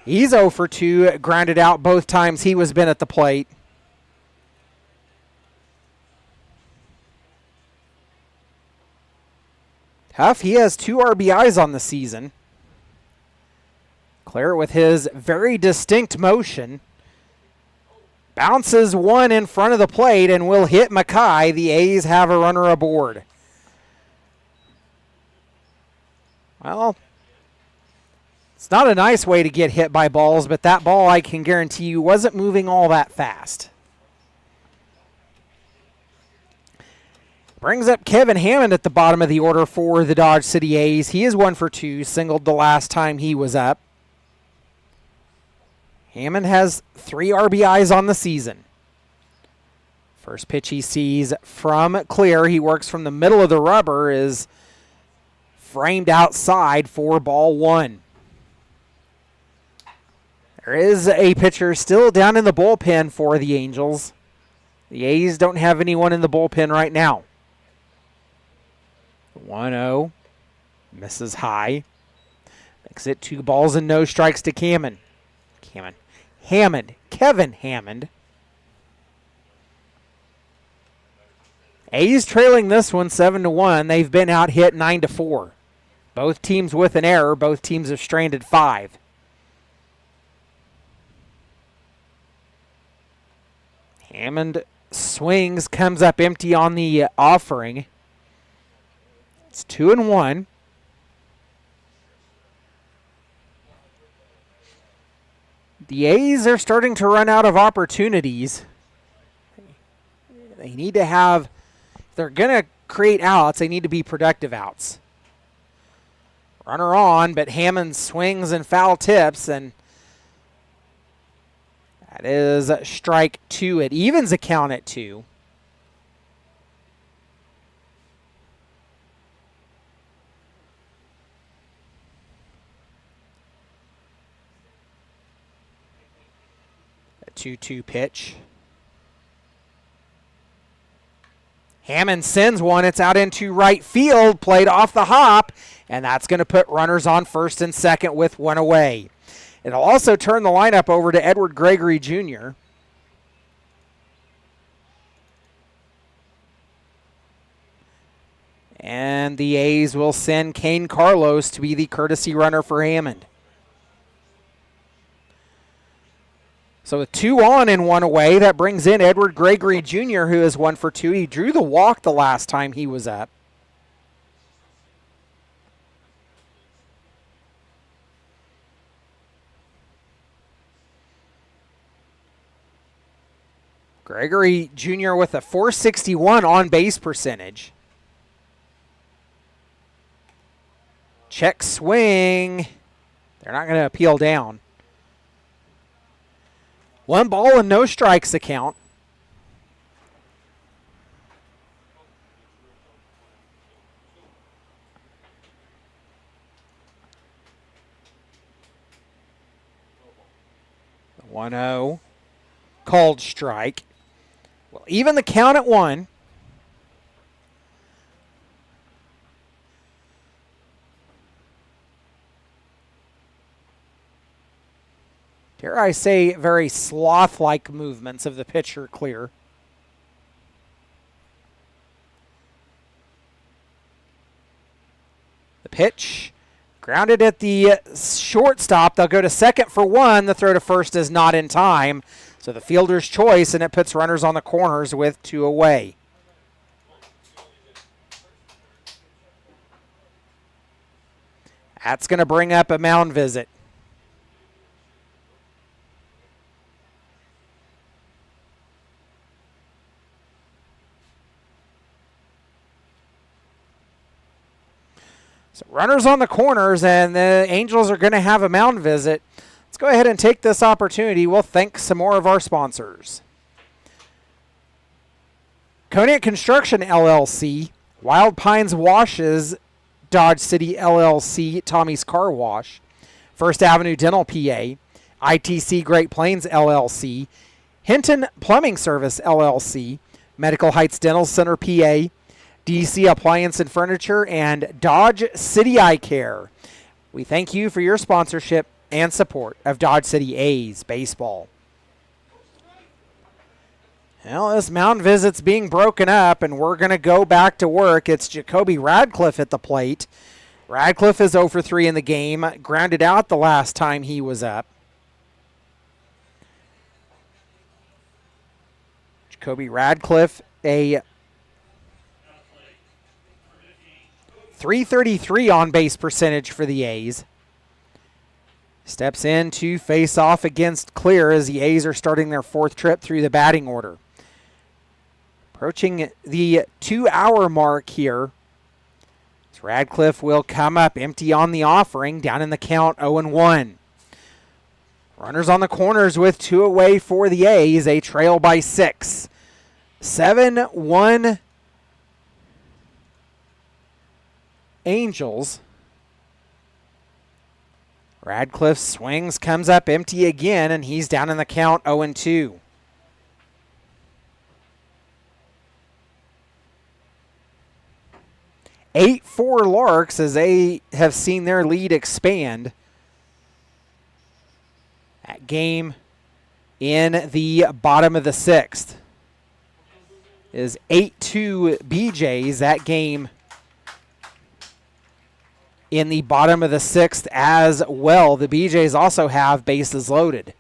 He's 0 for 2, grounded out both times he was been at the plate. Huff, he has 2 RBIs on the season. Claire with his very distinct motion. Bounces one in front of the plate and will hit Mekhi. The A's have a runner aboard. Well, it's not a nice way to get hit by balls, but that ball, I can guarantee you, wasn't moving all that fast. Brings up Kevin Hammond at the bottom of the order for the Dodge City A's. He is 1 for 2, singled the last time he was up. Hammond has 3 RBIs on the season. First pitch he sees from Clear. He works from the middle of the rubber, is framed outside for ball 1. There is a pitcher still down in the bullpen for the Angels. The A's don't have anyone in the bullpen right now. 1-0. Misses high. Makes it 2 balls and no strikes to Kevin Hammond. A's trailing this one 7-1. They've been out hit 9-4. Both teams with an error. Both teams have stranded 5. Hammond swings, comes up empty on the offering. It's 2-1. The A's are starting to run out of opportunities. They need to have, if they're going to create outs, they need to be productive outs. Runner on, but Hammond swings and foul tips, and that is strike 2. It evens a count at 2. A 2-2 pitch. Hammond sends one. It's out into right field, played off the hop, and that's going to put runners on first and second with 1 away. It'll also turn the lineup over to Edward Gregory Jr. And the A's will send Kane Carlos to be the courtesy runner for Hammond. So with 2 on and 1 away, that brings in Edward Gregory Jr., who is 1 for 2. He drew the walk the last time he was up. Gregory Jr. with a .461 on-base percentage. Check swing. They're not going to appeal down. 1 ball and no strikes the count. The 1-0. Called strike. Well, even the count at 1. Dare I say, very sloth-like movements of the pitcher Clear. The pitch, grounded at the shortstop. They'll go to second for 1. The throw to first is not in time. So the fielder's choice, and it puts runners on the corners with 2 away. That's going to bring up a mound visit. So runners on the corners, and the Angels are going to have a mound visit. Let's go ahead and take this opportunity. We'll thank some more of our sponsors. Conant Construction LLC, Wild Pines Washes, Dodge City LLC, Tommy's Car Wash, First Avenue Dental PA, ITC Great Plains LLC, Hinton Plumbing Service LLC, Medical Heights Dental Center PA, DC Appliance and Furniture, and Dodge City Eye Care. We thank you for your sponsorship and support of Dodge City A's baseball. Well, this mound visit's being broken up, and we're going to go back to work. It's Jacoby Radcliffe at the plate. Radcliffe is 0 for 3 in the game, grounded out the last time he was up. Jacoby Radcliffe, a .333 on-base percentage for the A's. Steps in to face off against Clear as the A's are starting their 4th trip through the batting order. Approaching the 2-hour mark here. So Radcliffe will come up empty on the offering, down in the count 0-1. Runners on the corners with 2 away for the A's. They trail by 6. 7-1 Angels. Radcliffe swings, comes up empty again, and he's down in the count 0-2. Eight for Larks as they have seen their lead expand. That game in the bottom of the 6th is 8-2 BJs. That game in the bottom of the 6th as well. The BJs also have bases loaded.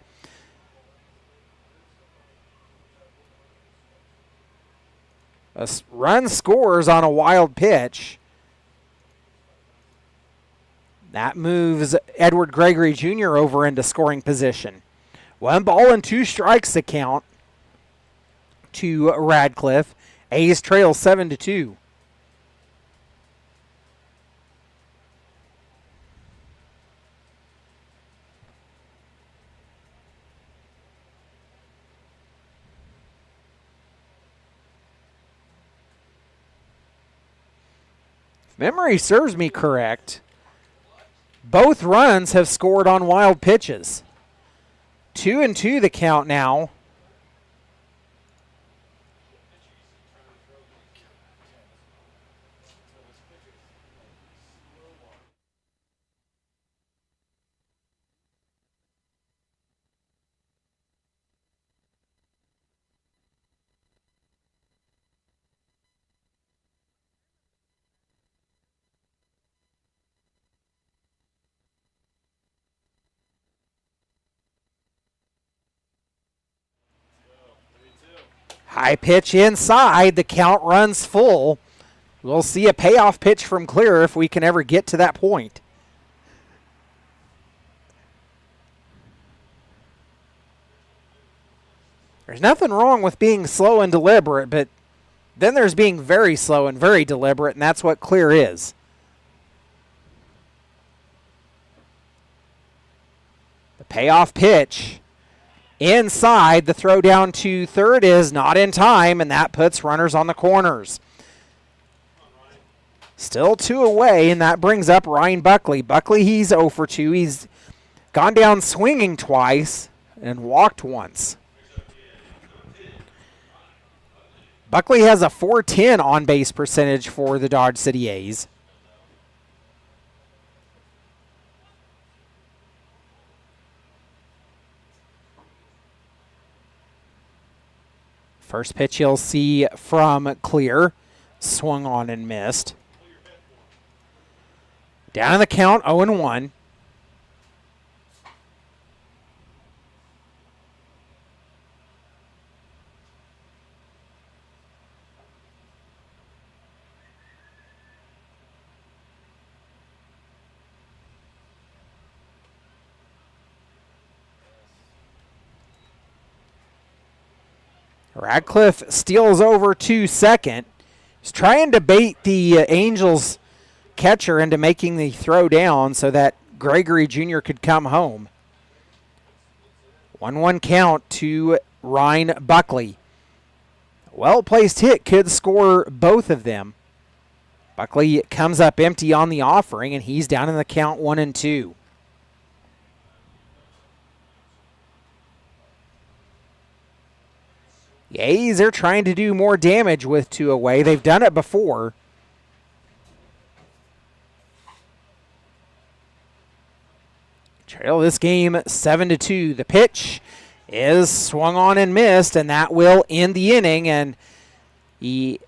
A run scores on a wild pitch. That moves Edward Gregory Jr. over into scoring position. 1 ball and 2 strikes the count to Radcliffe. A's trail 7-2. If memory serves me correct, both runs have scored on wild pitches. 2-2 the count now. High pitch inside. The count runs full. We'll see a payoff pitch from Clear if we can ever get to that point. There's nothing wrong with being slow and deliberate, but then there's being very slow and very deliberate, and that's what Clear is. The payoff pitch inside. The throw down to third is not in time, and that puts runners on the corners. Still 2 away, and that brings up Ryan Buckley. Buckley, he's 0 for 2. He's gone down swinging twice and walked once. Buckley has a .410 on-base percentage for the Dodge City A's. First pitch you'll see from Clear. Swung on and missed. Down in the count, 0-1. Radcliffe steals over to second. He's trying to bait the Angels catcher into making the throw down so that Gregory Jr. could come home. 1-1 count to Ryan Buckley. Well-placed hit could score both of them. Buckley comes up empty on the offering, and he's down in the count 1-2. The A's are trying to do more damage with two away. They've done it before. Trail this game 7-2. The pitch is swung on and missed, and that will end the inning. And the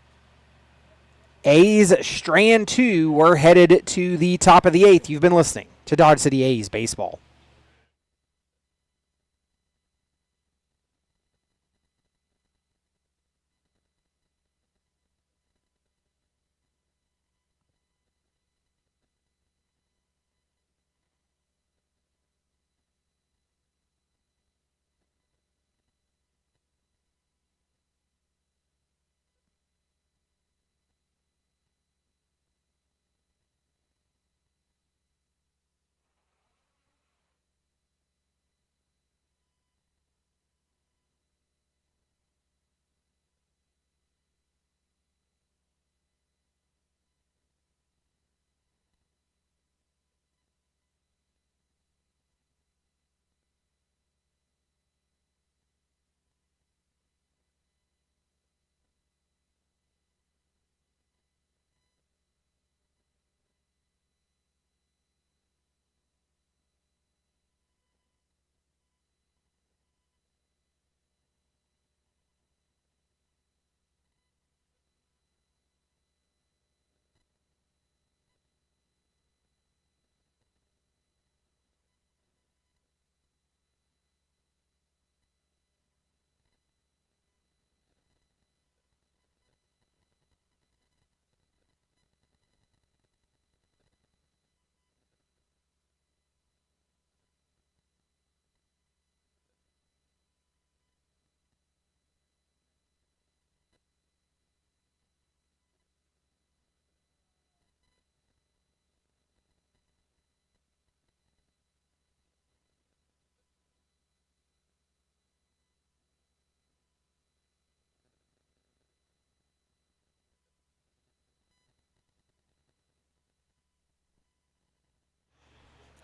A's strand 2 were headed to the top of the 8th. You've been listening to Dodge City A's baseball.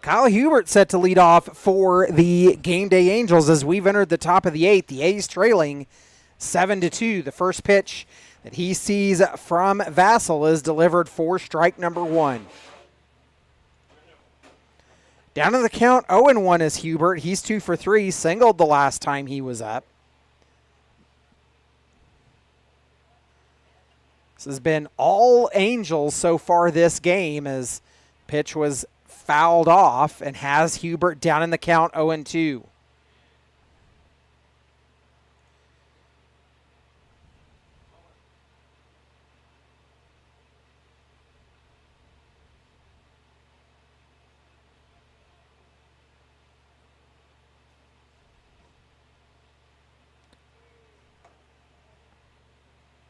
Kyle Hubert set to lead off for the Game Day Angels as we've entered the top of the 8th. The A's trailing 7-2. The first pitch that he sees from Vassell is delivered for strike number 1. Down to the count 0-1 is Hubert. He's 2 for 3, singled the last time he was up. This has been all Angels so far this game as pitch was fouled off and has Hubert down in the count 0-2.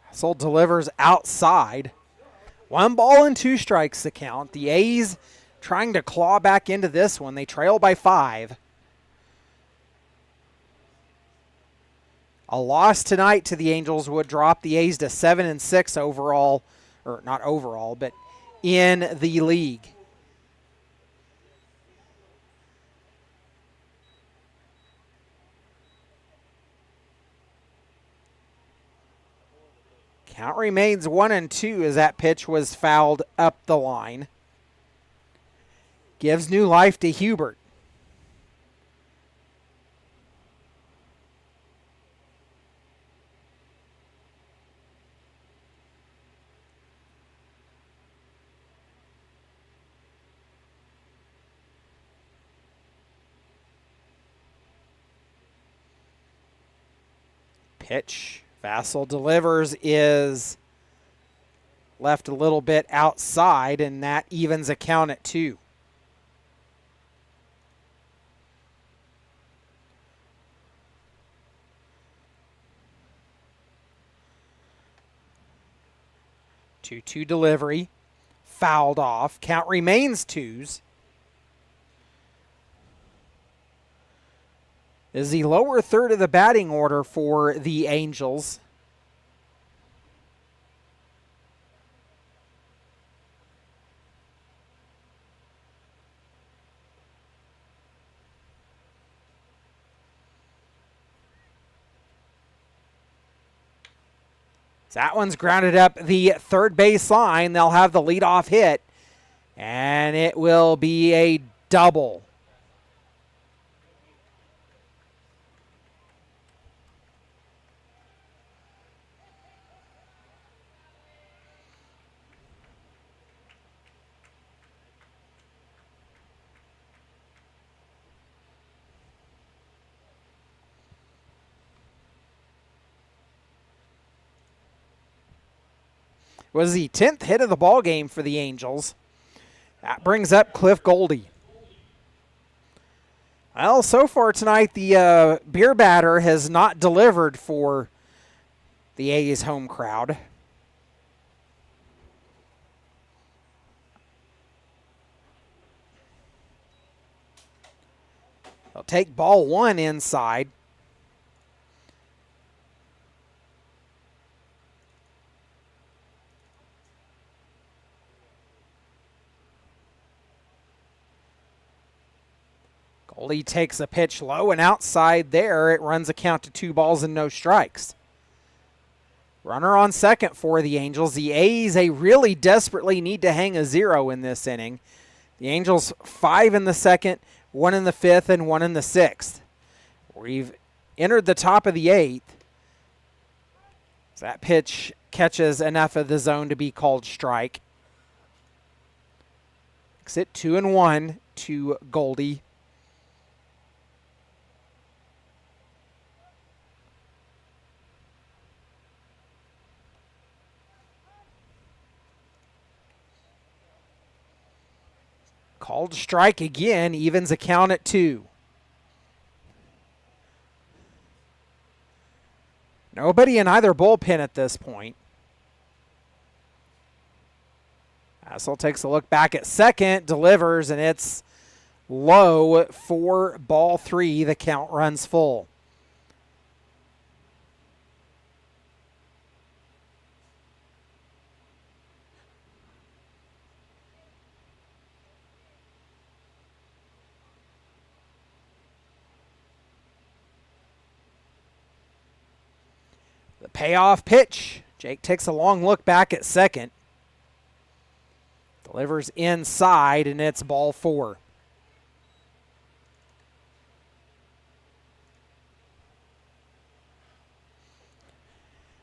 Hassel delivers outside. 1 ball and 2 strikes the count. The A's trying to claw back into this one. They trail by 5. A loss tonight to the Angels would drop the A's to 7-6 overall, or not overall, but in the league. Count remains 1-2 as that pitch was fouled up the line. Gives new life to Hubert. Pitch. Vassell delivers, is left a little bit outside, and that evens a count at 2. Two delivery. fouled off. Count remains 2s. Is the lower third of the batting order for the Angels. That one's grounded up the third base line. They'll have the leadoff hit, and it will be a double. Was the 10th hit of the ball game for the Angels. That brings up Cliff Goldie. Well, so far tonight, the beer batter has not delivered for the A's home crowd. They'll take ball 1 inside. Goldie takes a pitch low and outside there. It runs a count to 2 balls and no strikes. Runner on second for the Angels. The A's, they really desperately need to hang a 0 in this inning. The Angels 5 in the second, 1 in the 5th, and 1 in the 6th. We've entered the top of the 8th. That pitch catches enough of the zone to be called strike. Makes it 2-1 to Goldie. Called strike again, evens a count at 2. Nobody in either bullpen at this point. Hassel takes a look back at second, delivers, and it's low for ball 3. The count runs full. The payoff pitch. Jake takes a long look back at second. Delivers inside, and it's ball 4.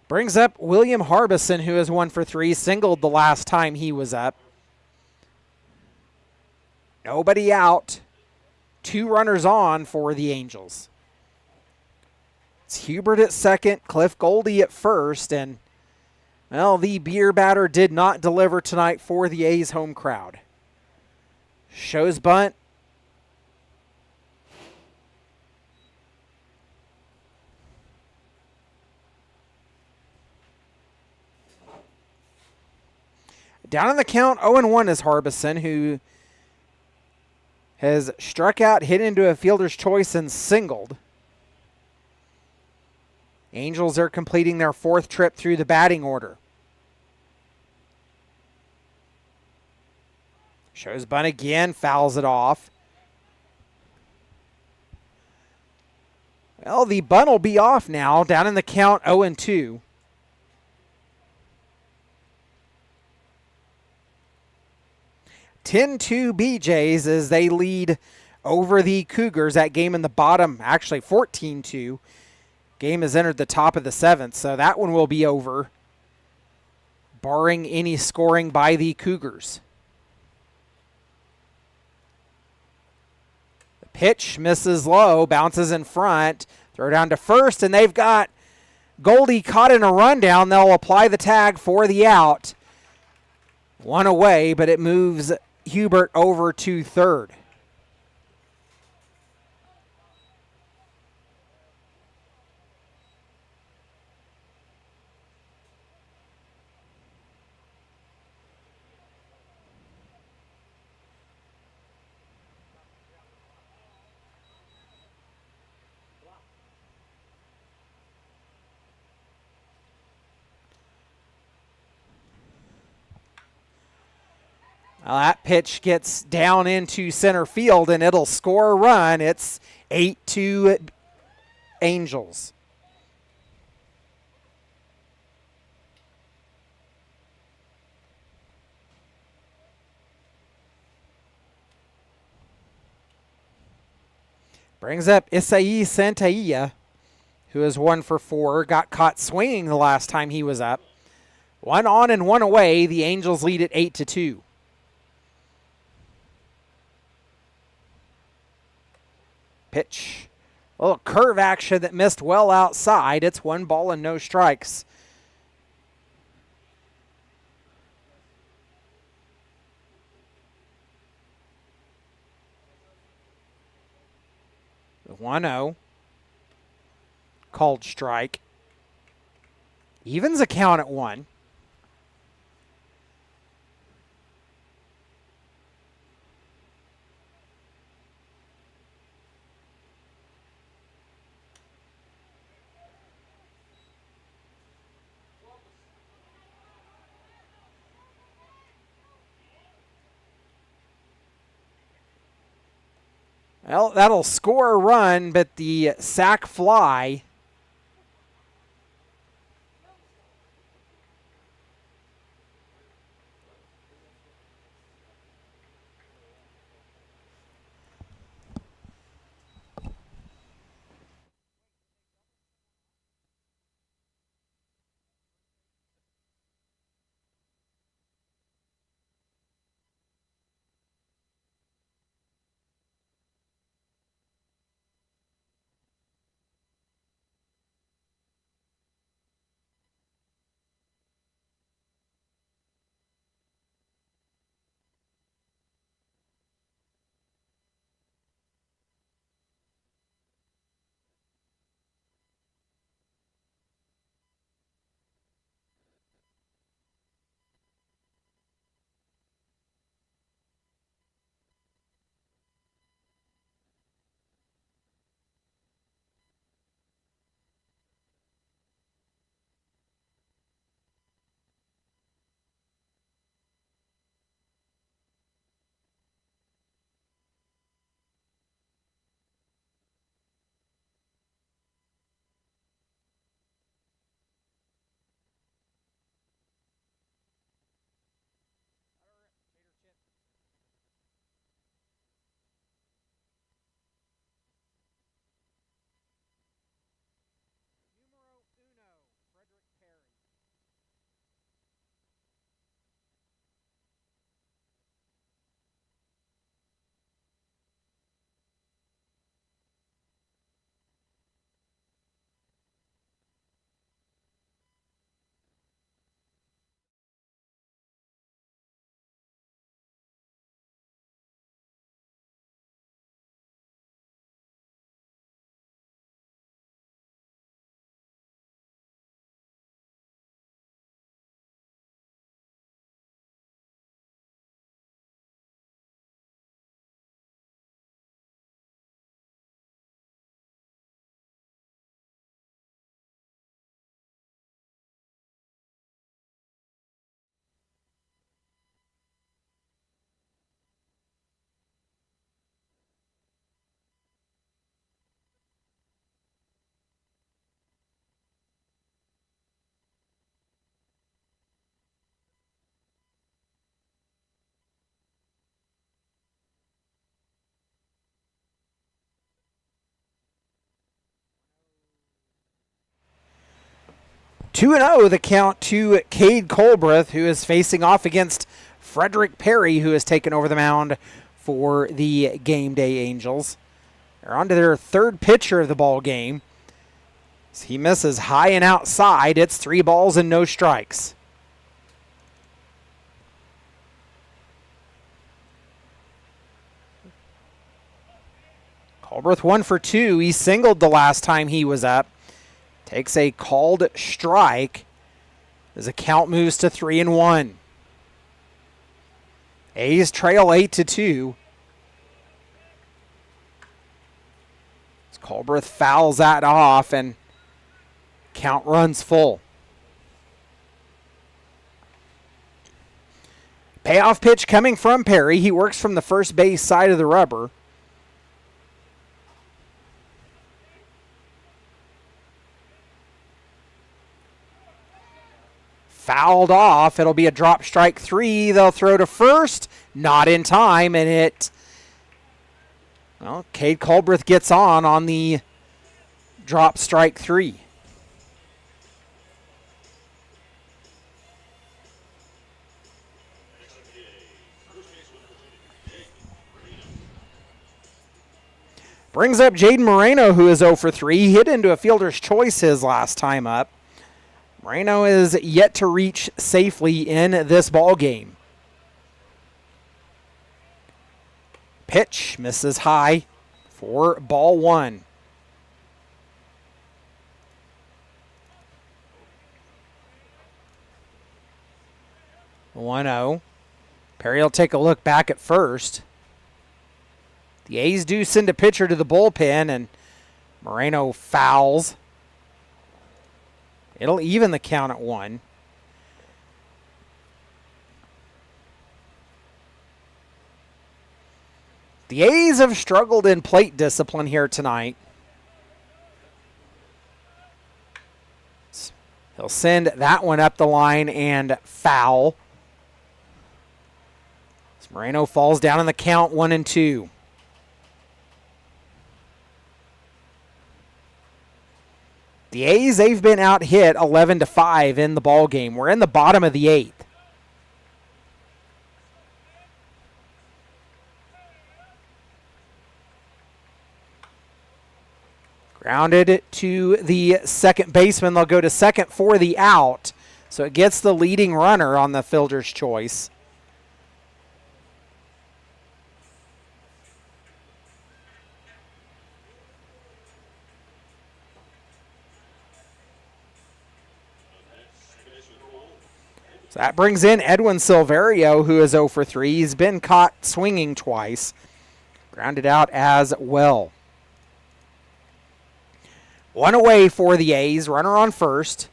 Brings up William Harbison, who has 1 for 3, singled the last time he was up. Nobody out. 2 runners on for the Angels. It's Hubert at second, Cliff Goldie at first, and, well, the beer batter did not deliver tonight for the A's home crowd. Shows bunt. Down on the count, 0-1 is Harbison, who has struck out, hit into a fielder's choice, and singled. Angels are completing their 4th trip through the batting order. Shows bunt again, fouls it off. Well, the bunt will be off now, down in the count 0-2. (10-2) BJs as they lead over the Cougars. That game in the bottom, actually 14-2. Game has entered the top of the 7th, so that one will be over, barring any scoring by the Cougars. The pitch misses low, bounces in front, throw down to first, and they've got Goldie caught in a rundown. They'll apply the tag for the out. 1 away, but it moves Hubert over to third. Well, that pitch gets down into center field, and it'll score a run. It's 8-2 Angels. Brings up Isai Santaia, who is 1 for 4. Got caught swinging the last time he was up. 1 on and 1 away. The Angels lead at 8-2. Pitch. A little curve action that missed well outside. It's 1 ball and no strikes. The 1-0. Called strike. Evens a count at 1. Well, that'll score a run, but the sac fly Two and 0 the count to Cade Colbreth, who is facing off against Frederick Perry, who has taken over the mound for the Game Day Angels. They're on to their 3rd pitcher of the ball game. As he misses high and outside. It's 3 balls and no strikes. Colbreth 1 for 2. He singled the last time he was up. Takes a called strike as the count moves to 3-1. A's trail 8-2. As Colbreth fouls that off and count runs full. Payoff pitch coming from Perry. He works from the first base side of the rubber. Fouled off. It'll be a drop strike 3. They'll throw to first. Not in time, and Cade Culbreth gets on the drop strike 3. Brings up Jaden Moreno, who is 0 for 3. He hit into a fielder's choice his last time up. Moreno is yet to reach safely in this ball game. Pitch misses high for ball 1. The 1-0. Perry will take a look back at first. The A's do send a pitcher to the bullpen, and Moreno fouls. It'll even the count at 1. The A's have struggled in plate discipline here tonight. He'll send that one up the line and foul. Moreno falls down in the count, 1-2. The A's, they've been out hit 11-5 in the ball game. We're in the bottom of the 8th. Grounded to the second baseman. They'll go to second for the out. So it gets the leading runner on the fielder's choice. So that brings in Edwin Silverio, who is 0 for 3. He's been caught swinging twice. Grounded out as well. 1 away for the A's. Runner on first.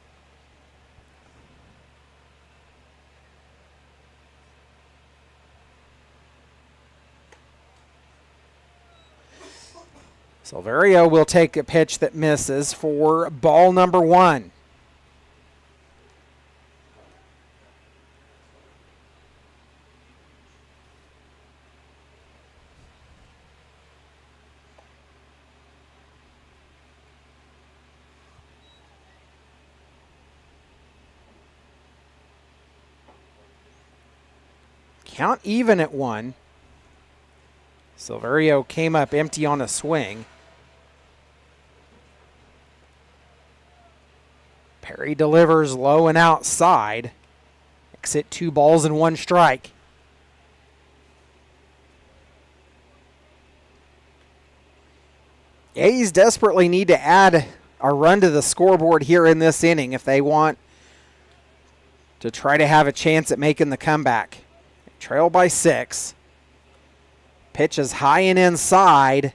Silverio will take a pitch that misses for ball number 1. Count even at 1. Silverio came up empty on a swing. Perry delivers low and outside. Makes it 2 balls and 1 strike. A's desperately need to add a run to the scoreboard here in this inning if they want to try to have a chance at making the comeback. Trail by 6. Pitch is high and inside.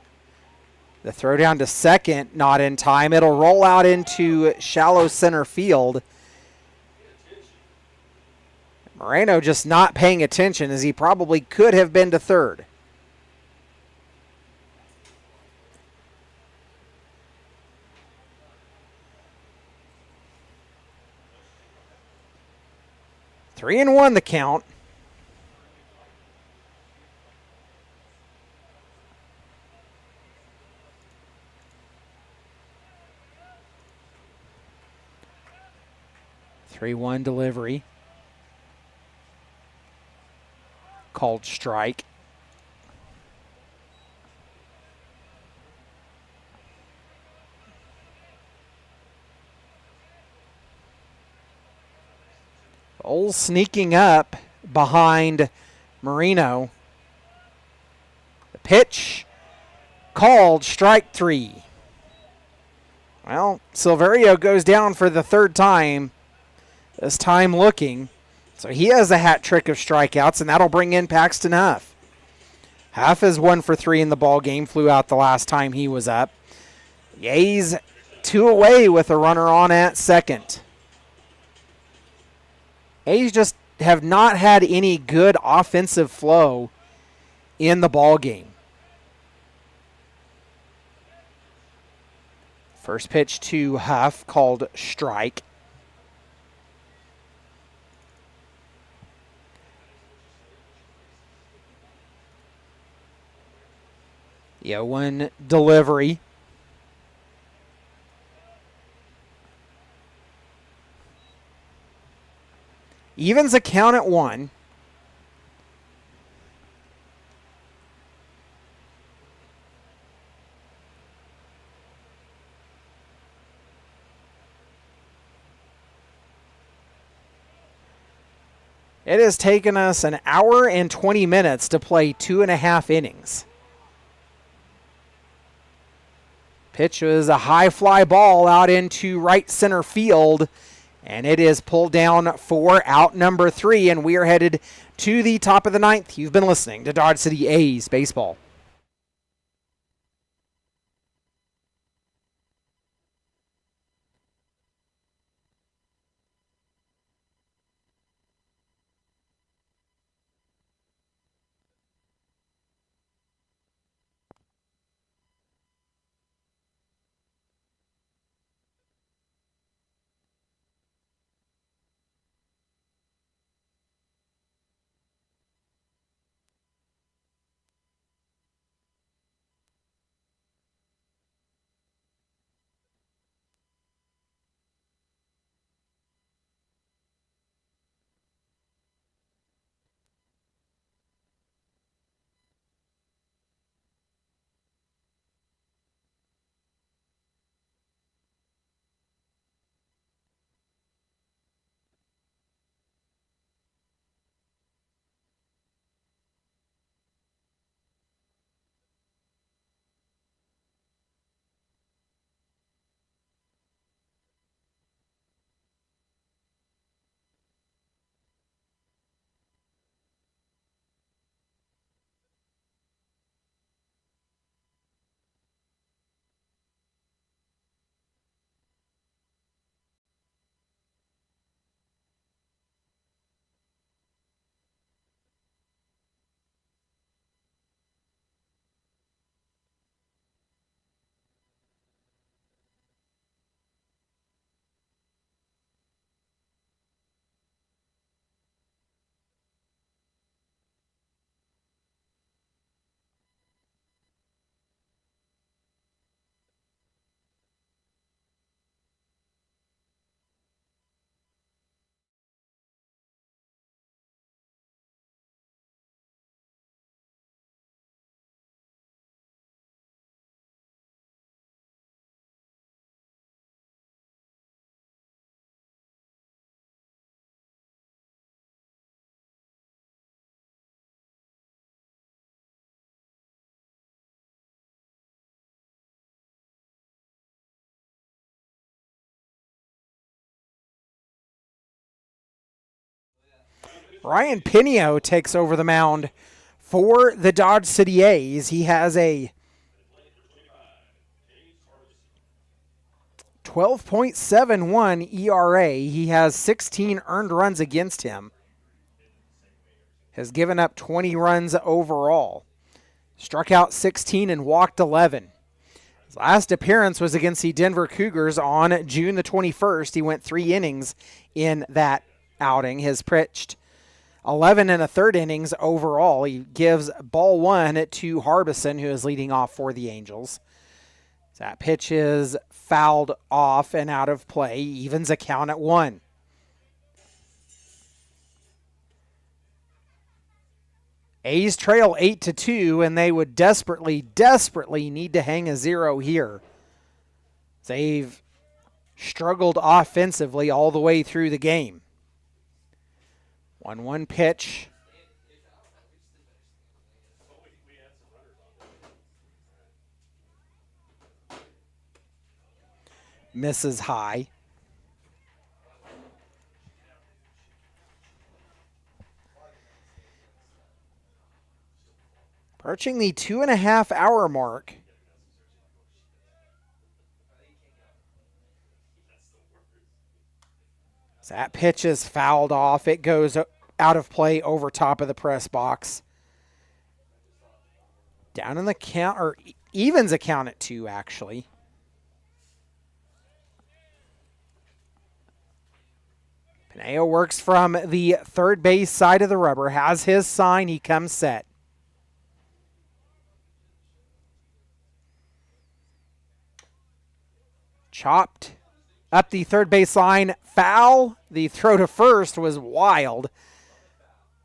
The throw down to second, not in time. It'll roll out into shallow center field. Moreno just not paying attention, as he probably could have been to third. Three and 1 the count. Three-one delivery. Called strike. Ole sneaking up behind Moreno. The pitch called strike 3. Well, Silverio goes down for the 3rd time. This time looking. So he has a hat trick of strikeouts, and that'll bring in Paxton Huff. Huff is 1 for 3 in the ball game. Flew out the last time he was up. The A's 2 away with a runner on at second. A's just have not had any good offensive flow in the ball game. First pitch to Huff called strike. The 0-1 delivery. Evens a count at 1. It has taken us an hour and 20 minutes to play 2.5 innings. Pitch was a high fly ball out into right center field, and it is pulled down for out number 3, and we are headed to the top of the 9th. You've been listening to Dodge City A's Baseball. Ryan Pinio takes over the mound for the Dodge City A's. He has a 12.71 ERA. He has 16 earned runs against him. Has given up 20 runs overall. Struck out 16 and walked 11. His last appearance was against the Denver Cougars on June the 21st. He went 3 innings in that outing. Has pitched 11 and a third innings overall. He gives ball 1 to Harbison, who is leading off for the Angels. That pitch is fouled off and out of play. Evens a count at 1. A's trail 8-2, and they would desperately need to hang a 0 here. They've struggled offensively all the way through the game. 1-1 pitch. Misses high. Approaching the 2.5 hour mark. That pitch is fouled off. It goes out of play over top of the press box. Down in the count, or evens a count at 2, actually. Pineo works from the third base side of the rubber, has his sign, he comes set. Chopped up the third base line, foul. The throw to first was wild.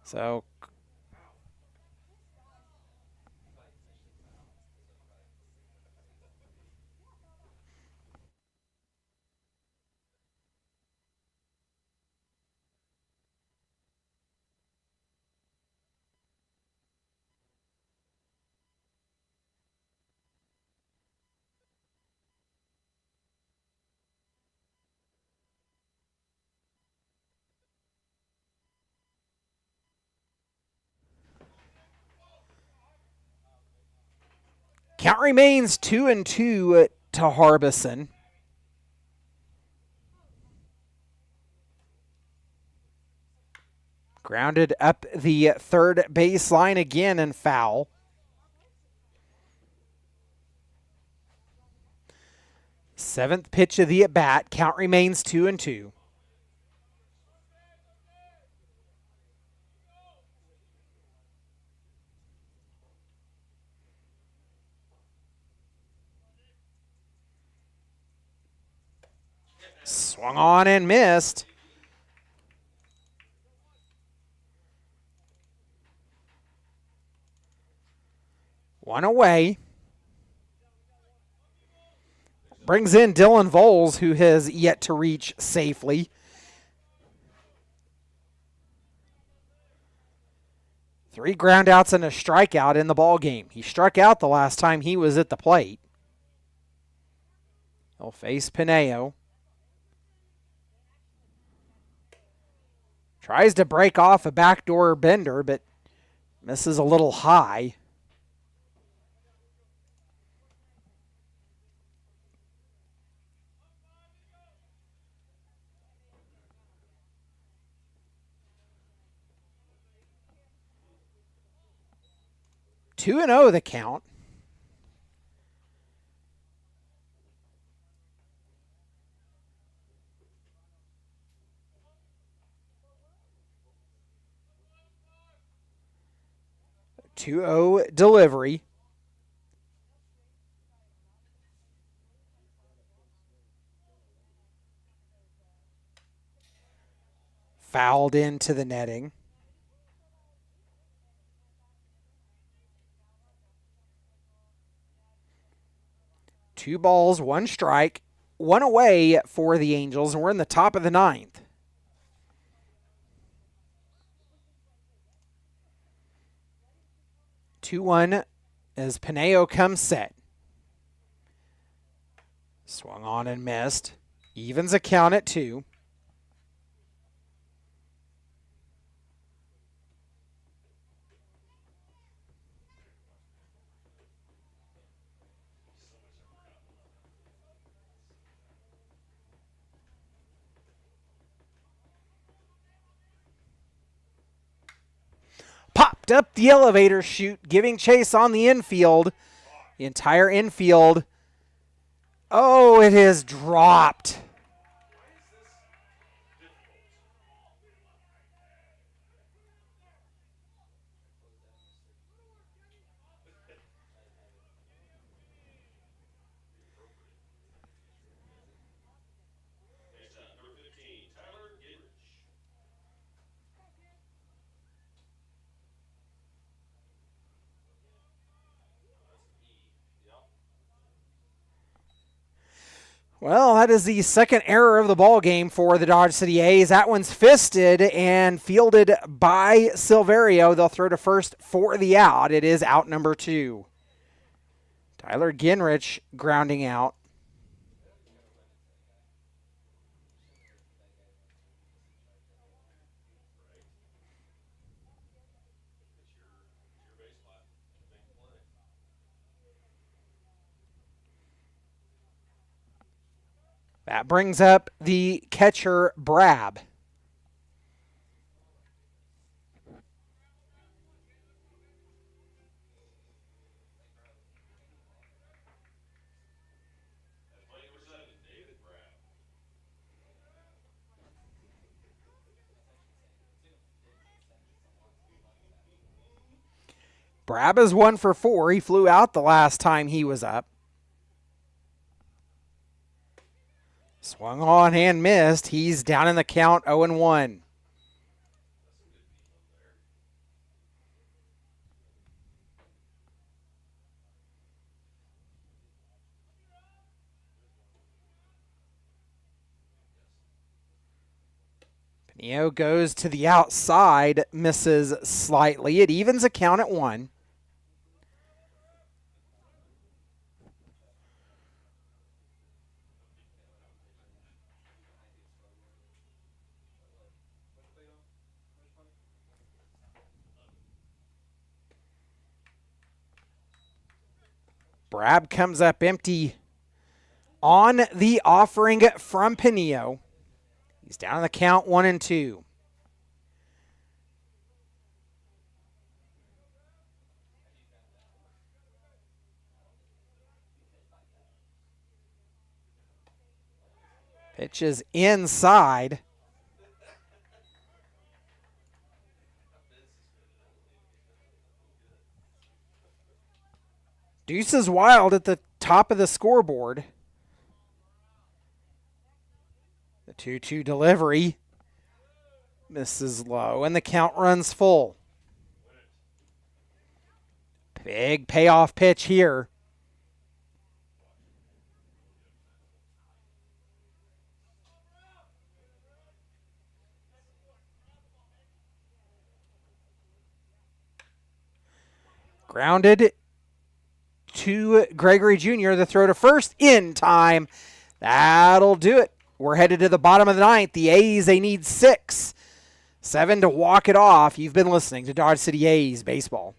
So count remains 2-2 to Harbison. Grounded up the third base line again and foul. Seventh pitch of the at-bat. Count remains 2-2. Swung on and missed. One away. Brings in Dylan Voles, who has yet to reach safely. Three groundouts and a strikeout in the ball game. He struck out the last time he was at the plate. He'll face Pineo. Tries to break off a backdoor bender, but misses a little high. Two and 0 the count. Two-0 delivery. Fouled into the netting. Two balls, one strike, one away for the Angels, and we're in the top of the ninth. Two-one as Pineo comes set. Swung on and missed. Evens a count at 2. Popped up the elevator chute, giving chase on the infield. The entire infield. Oh, it is dropped. Well, that is the second error of the ball game for the Dodge City A's. That one's fisted and fielded by Silverio. They'll throw to first for the out. It is out number 2. Tyler Ginrich grounding out. That brings up the catcher, Brab. Brab is 1 for 4. He flew out the last time he was up. Swung on and missed. He's down in the count 0-1. Pinio goes to the outside, misses slightly. It evens a count at 1. Brab comes up empty on the offering from Pinio. He's down in the count 1-2. Pitch is inside. Deuce is wild at the top of the scoreboard. The 2-2 delivery misses low, and the count runs full. Big payoff pitch here. Grounded to Gregory Jr. The throw to first in time. That'll do it. We're headed to the bottom of the ninth. The A's, they need 6. 7 to walk it off. You've been listening to Dodge City A's Baseball.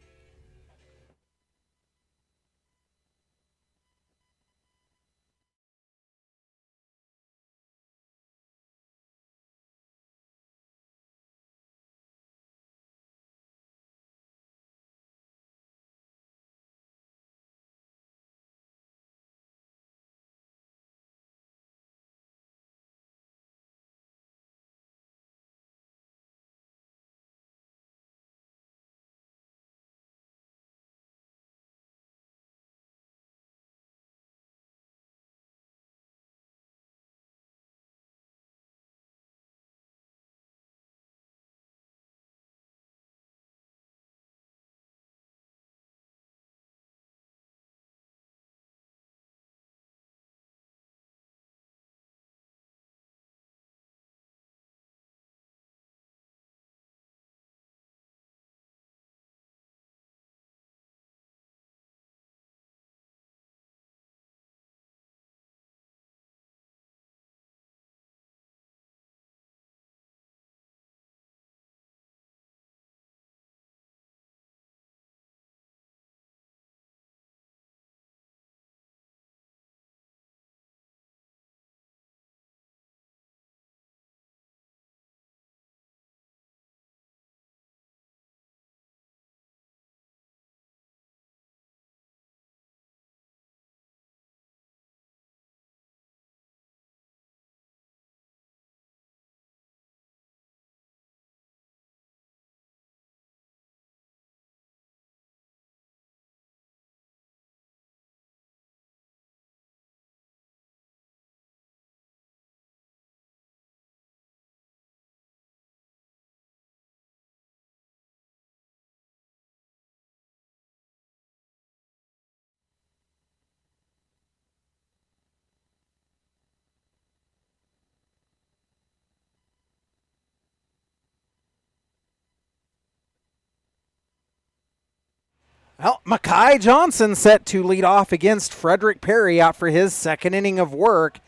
Well, Makai Johnson set to lead off against Frederick Perry out for his second inning of work.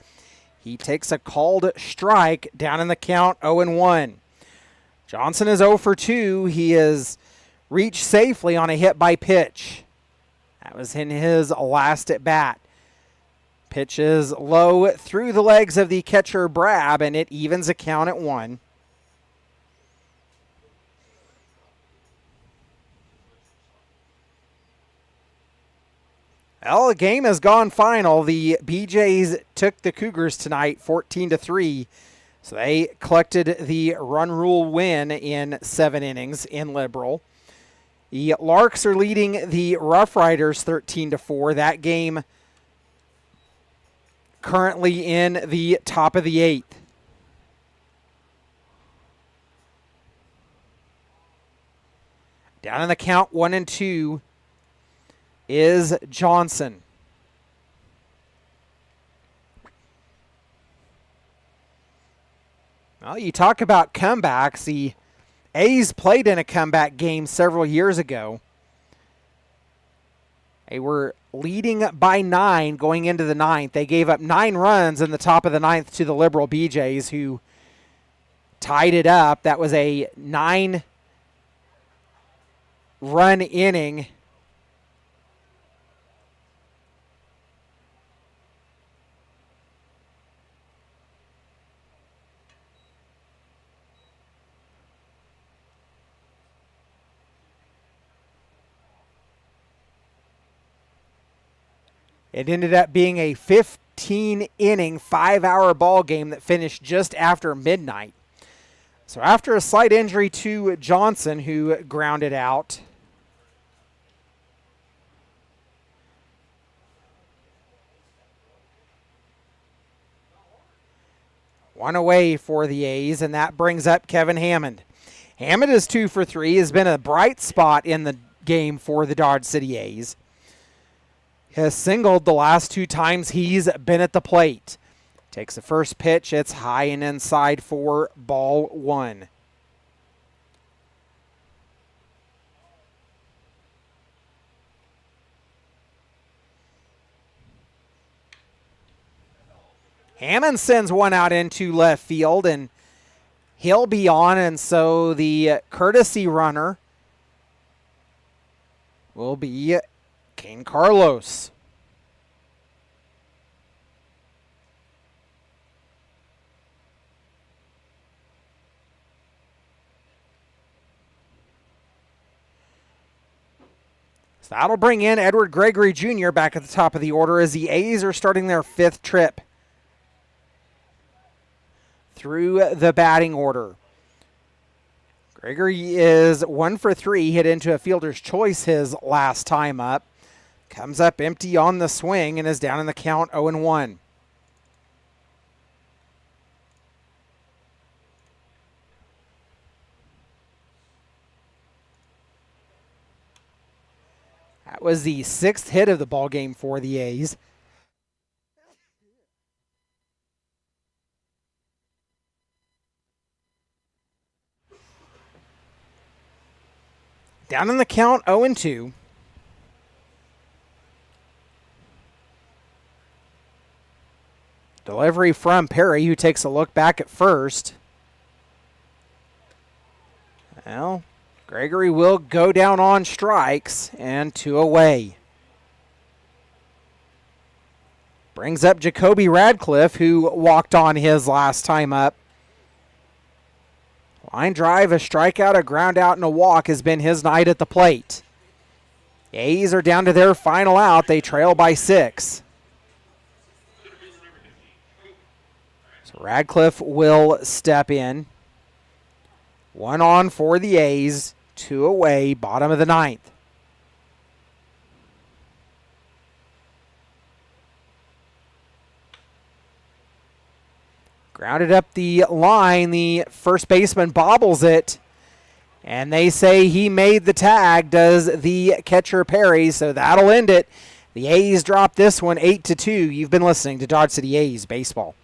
He takes a called strike down in the count 0-1. Johnson is 0 for 2. He has reached safely on a hit by pitch. That was in his last at bat. Pitch is low through the legs of the catcher Brab, and it evens a count at 1. Well, the game has gone final. The BJs took the Cougars tonight 14-3. So they collected the run rule win in 7 innings in Liberal. The Larks are leading the Rough Riders 13-4. That game currently in the top of the 8th. Down in the count, 1-2 is Johnson. Well, you talk about comebacks. The A's played in a comeback game several years ago. They were leading by 9 going into the 9th. They gave up 9 runs in the top of the 9th to the Liberal BJs, who tied it up. That was a 9-run inning. It ended up being a 15-inning, 5-hour ball game that finished just after midnight. So after a slight injury to Johnson, who grounded out, one away for the A's, and that brings up Kevin Hammond. Hammond is 2 for 3, has been a bright spot in the game for the Dodge City A's. Has singled the last 2 times he's been at the plate. Takes the first pitch. It's high and inside for ball 1. Hammond sends one out into left field, and he'll be on, and so the courtesy runner will be Kane Carlos. So that'll bring in Edward Gregory Jr. back at the top of the order as the A's are starting their 5th trip through the batting order. Gregory is 1 for 3, hit into a fielder's choice his last time up. Comes up empty on the swing and is down in the count 0-1. That was the 6th hit of the ball game for the A's. Down in the count 0-2. Delivery from Perry, who takes a look back at first. Well, Gregory will go down on strikes, and 2 away. Brings up Jacoby Radcliffe, who walked on his last time up. Line drive, a strikeout, a ground out, and a walk has been his night at the plate. The A's are down to their final out. They trail by 6. Radcliffe will step in. 1 on for the A's, 2 away, bottom of the 9th. Grounded up the line, the first baseman bobbles it, and they say he made the tag, does the catcher Perry, so that'll end it. The A's drop this one 8-2. You've been listening to Dodge City A's Baseball.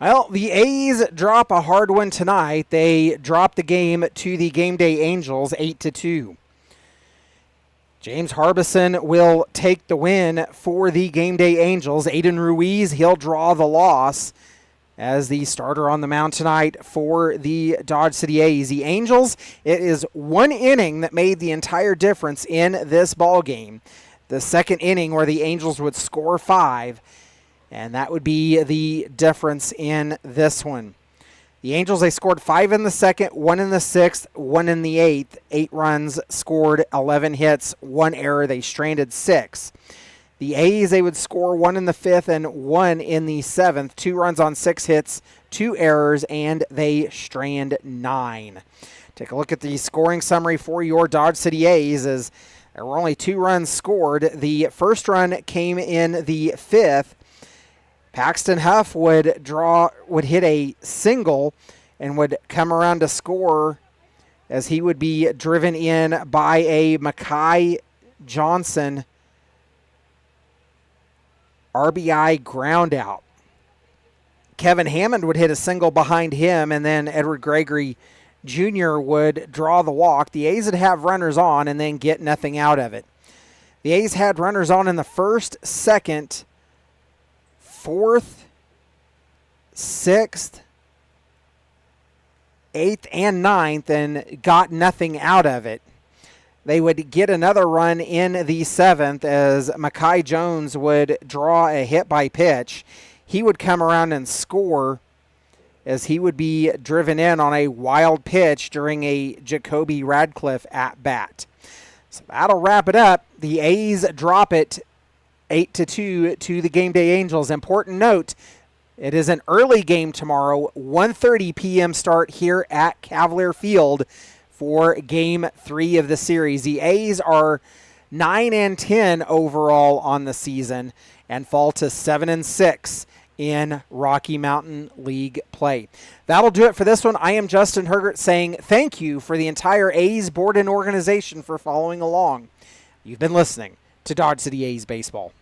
Well, the A's drop a hard one tonight. They dropped the game to the Game Day Angels 8-2. James Harbison will take the win for the Game Day Angels. Aiden Ruiz, he'll draw the loss as the starter on the mound tonight for the Dodge City A's. The Angels, it is one inning that made the entire difference in this ball game. The second inning where the Angels would score 5, and that would be the difference in this one. The Angels, they scored 5 in the second, 1 in the sixth, 1 in the eighth. 8 runs scored, 11 hits, 1 error. They stranded 6. The A's, they would score 1 in the fifth and 1 in the seventh. 2 runs on 6 hits, 2 errors, and they strand 9. Take a look at the scoring summary for your Dodge City A's as there were only 2 runs scored. The first run came in the 5th. Paxton Huff would hit a single and would come around to score as he would be driven in by a Makai Johnson RBI ground out. Kevin Hammond would hit a single behind him, and then Edward Gregory Jr. would draw the walk. The A's would have runners on and then get nothing out of it. The A's had runners on in the first, second, 4th, 6th, 8th, and 9th and got nothing out of it. They would get another run in the 7th as Makai Jones would draw a hit by pitch. He would come around and score as he would be driven in on a wild pitch during a Jacoby Radcliffe at bat. So that'll wrap it up. The A's drop it 8-2 to the Game Day Angels. Important note, it is an early game tomorrow, 1:30 p.m. start here at Cavalier Field for Game 3 of the series. The A's are 9-10 overall on the season and fall to 7-6 in Rocky Mountain League play. That'll do it for this one. I am Justin Hergert saying thank you for the entire A's board and organization for following along. You've been listening to Dodge City A's Baseball.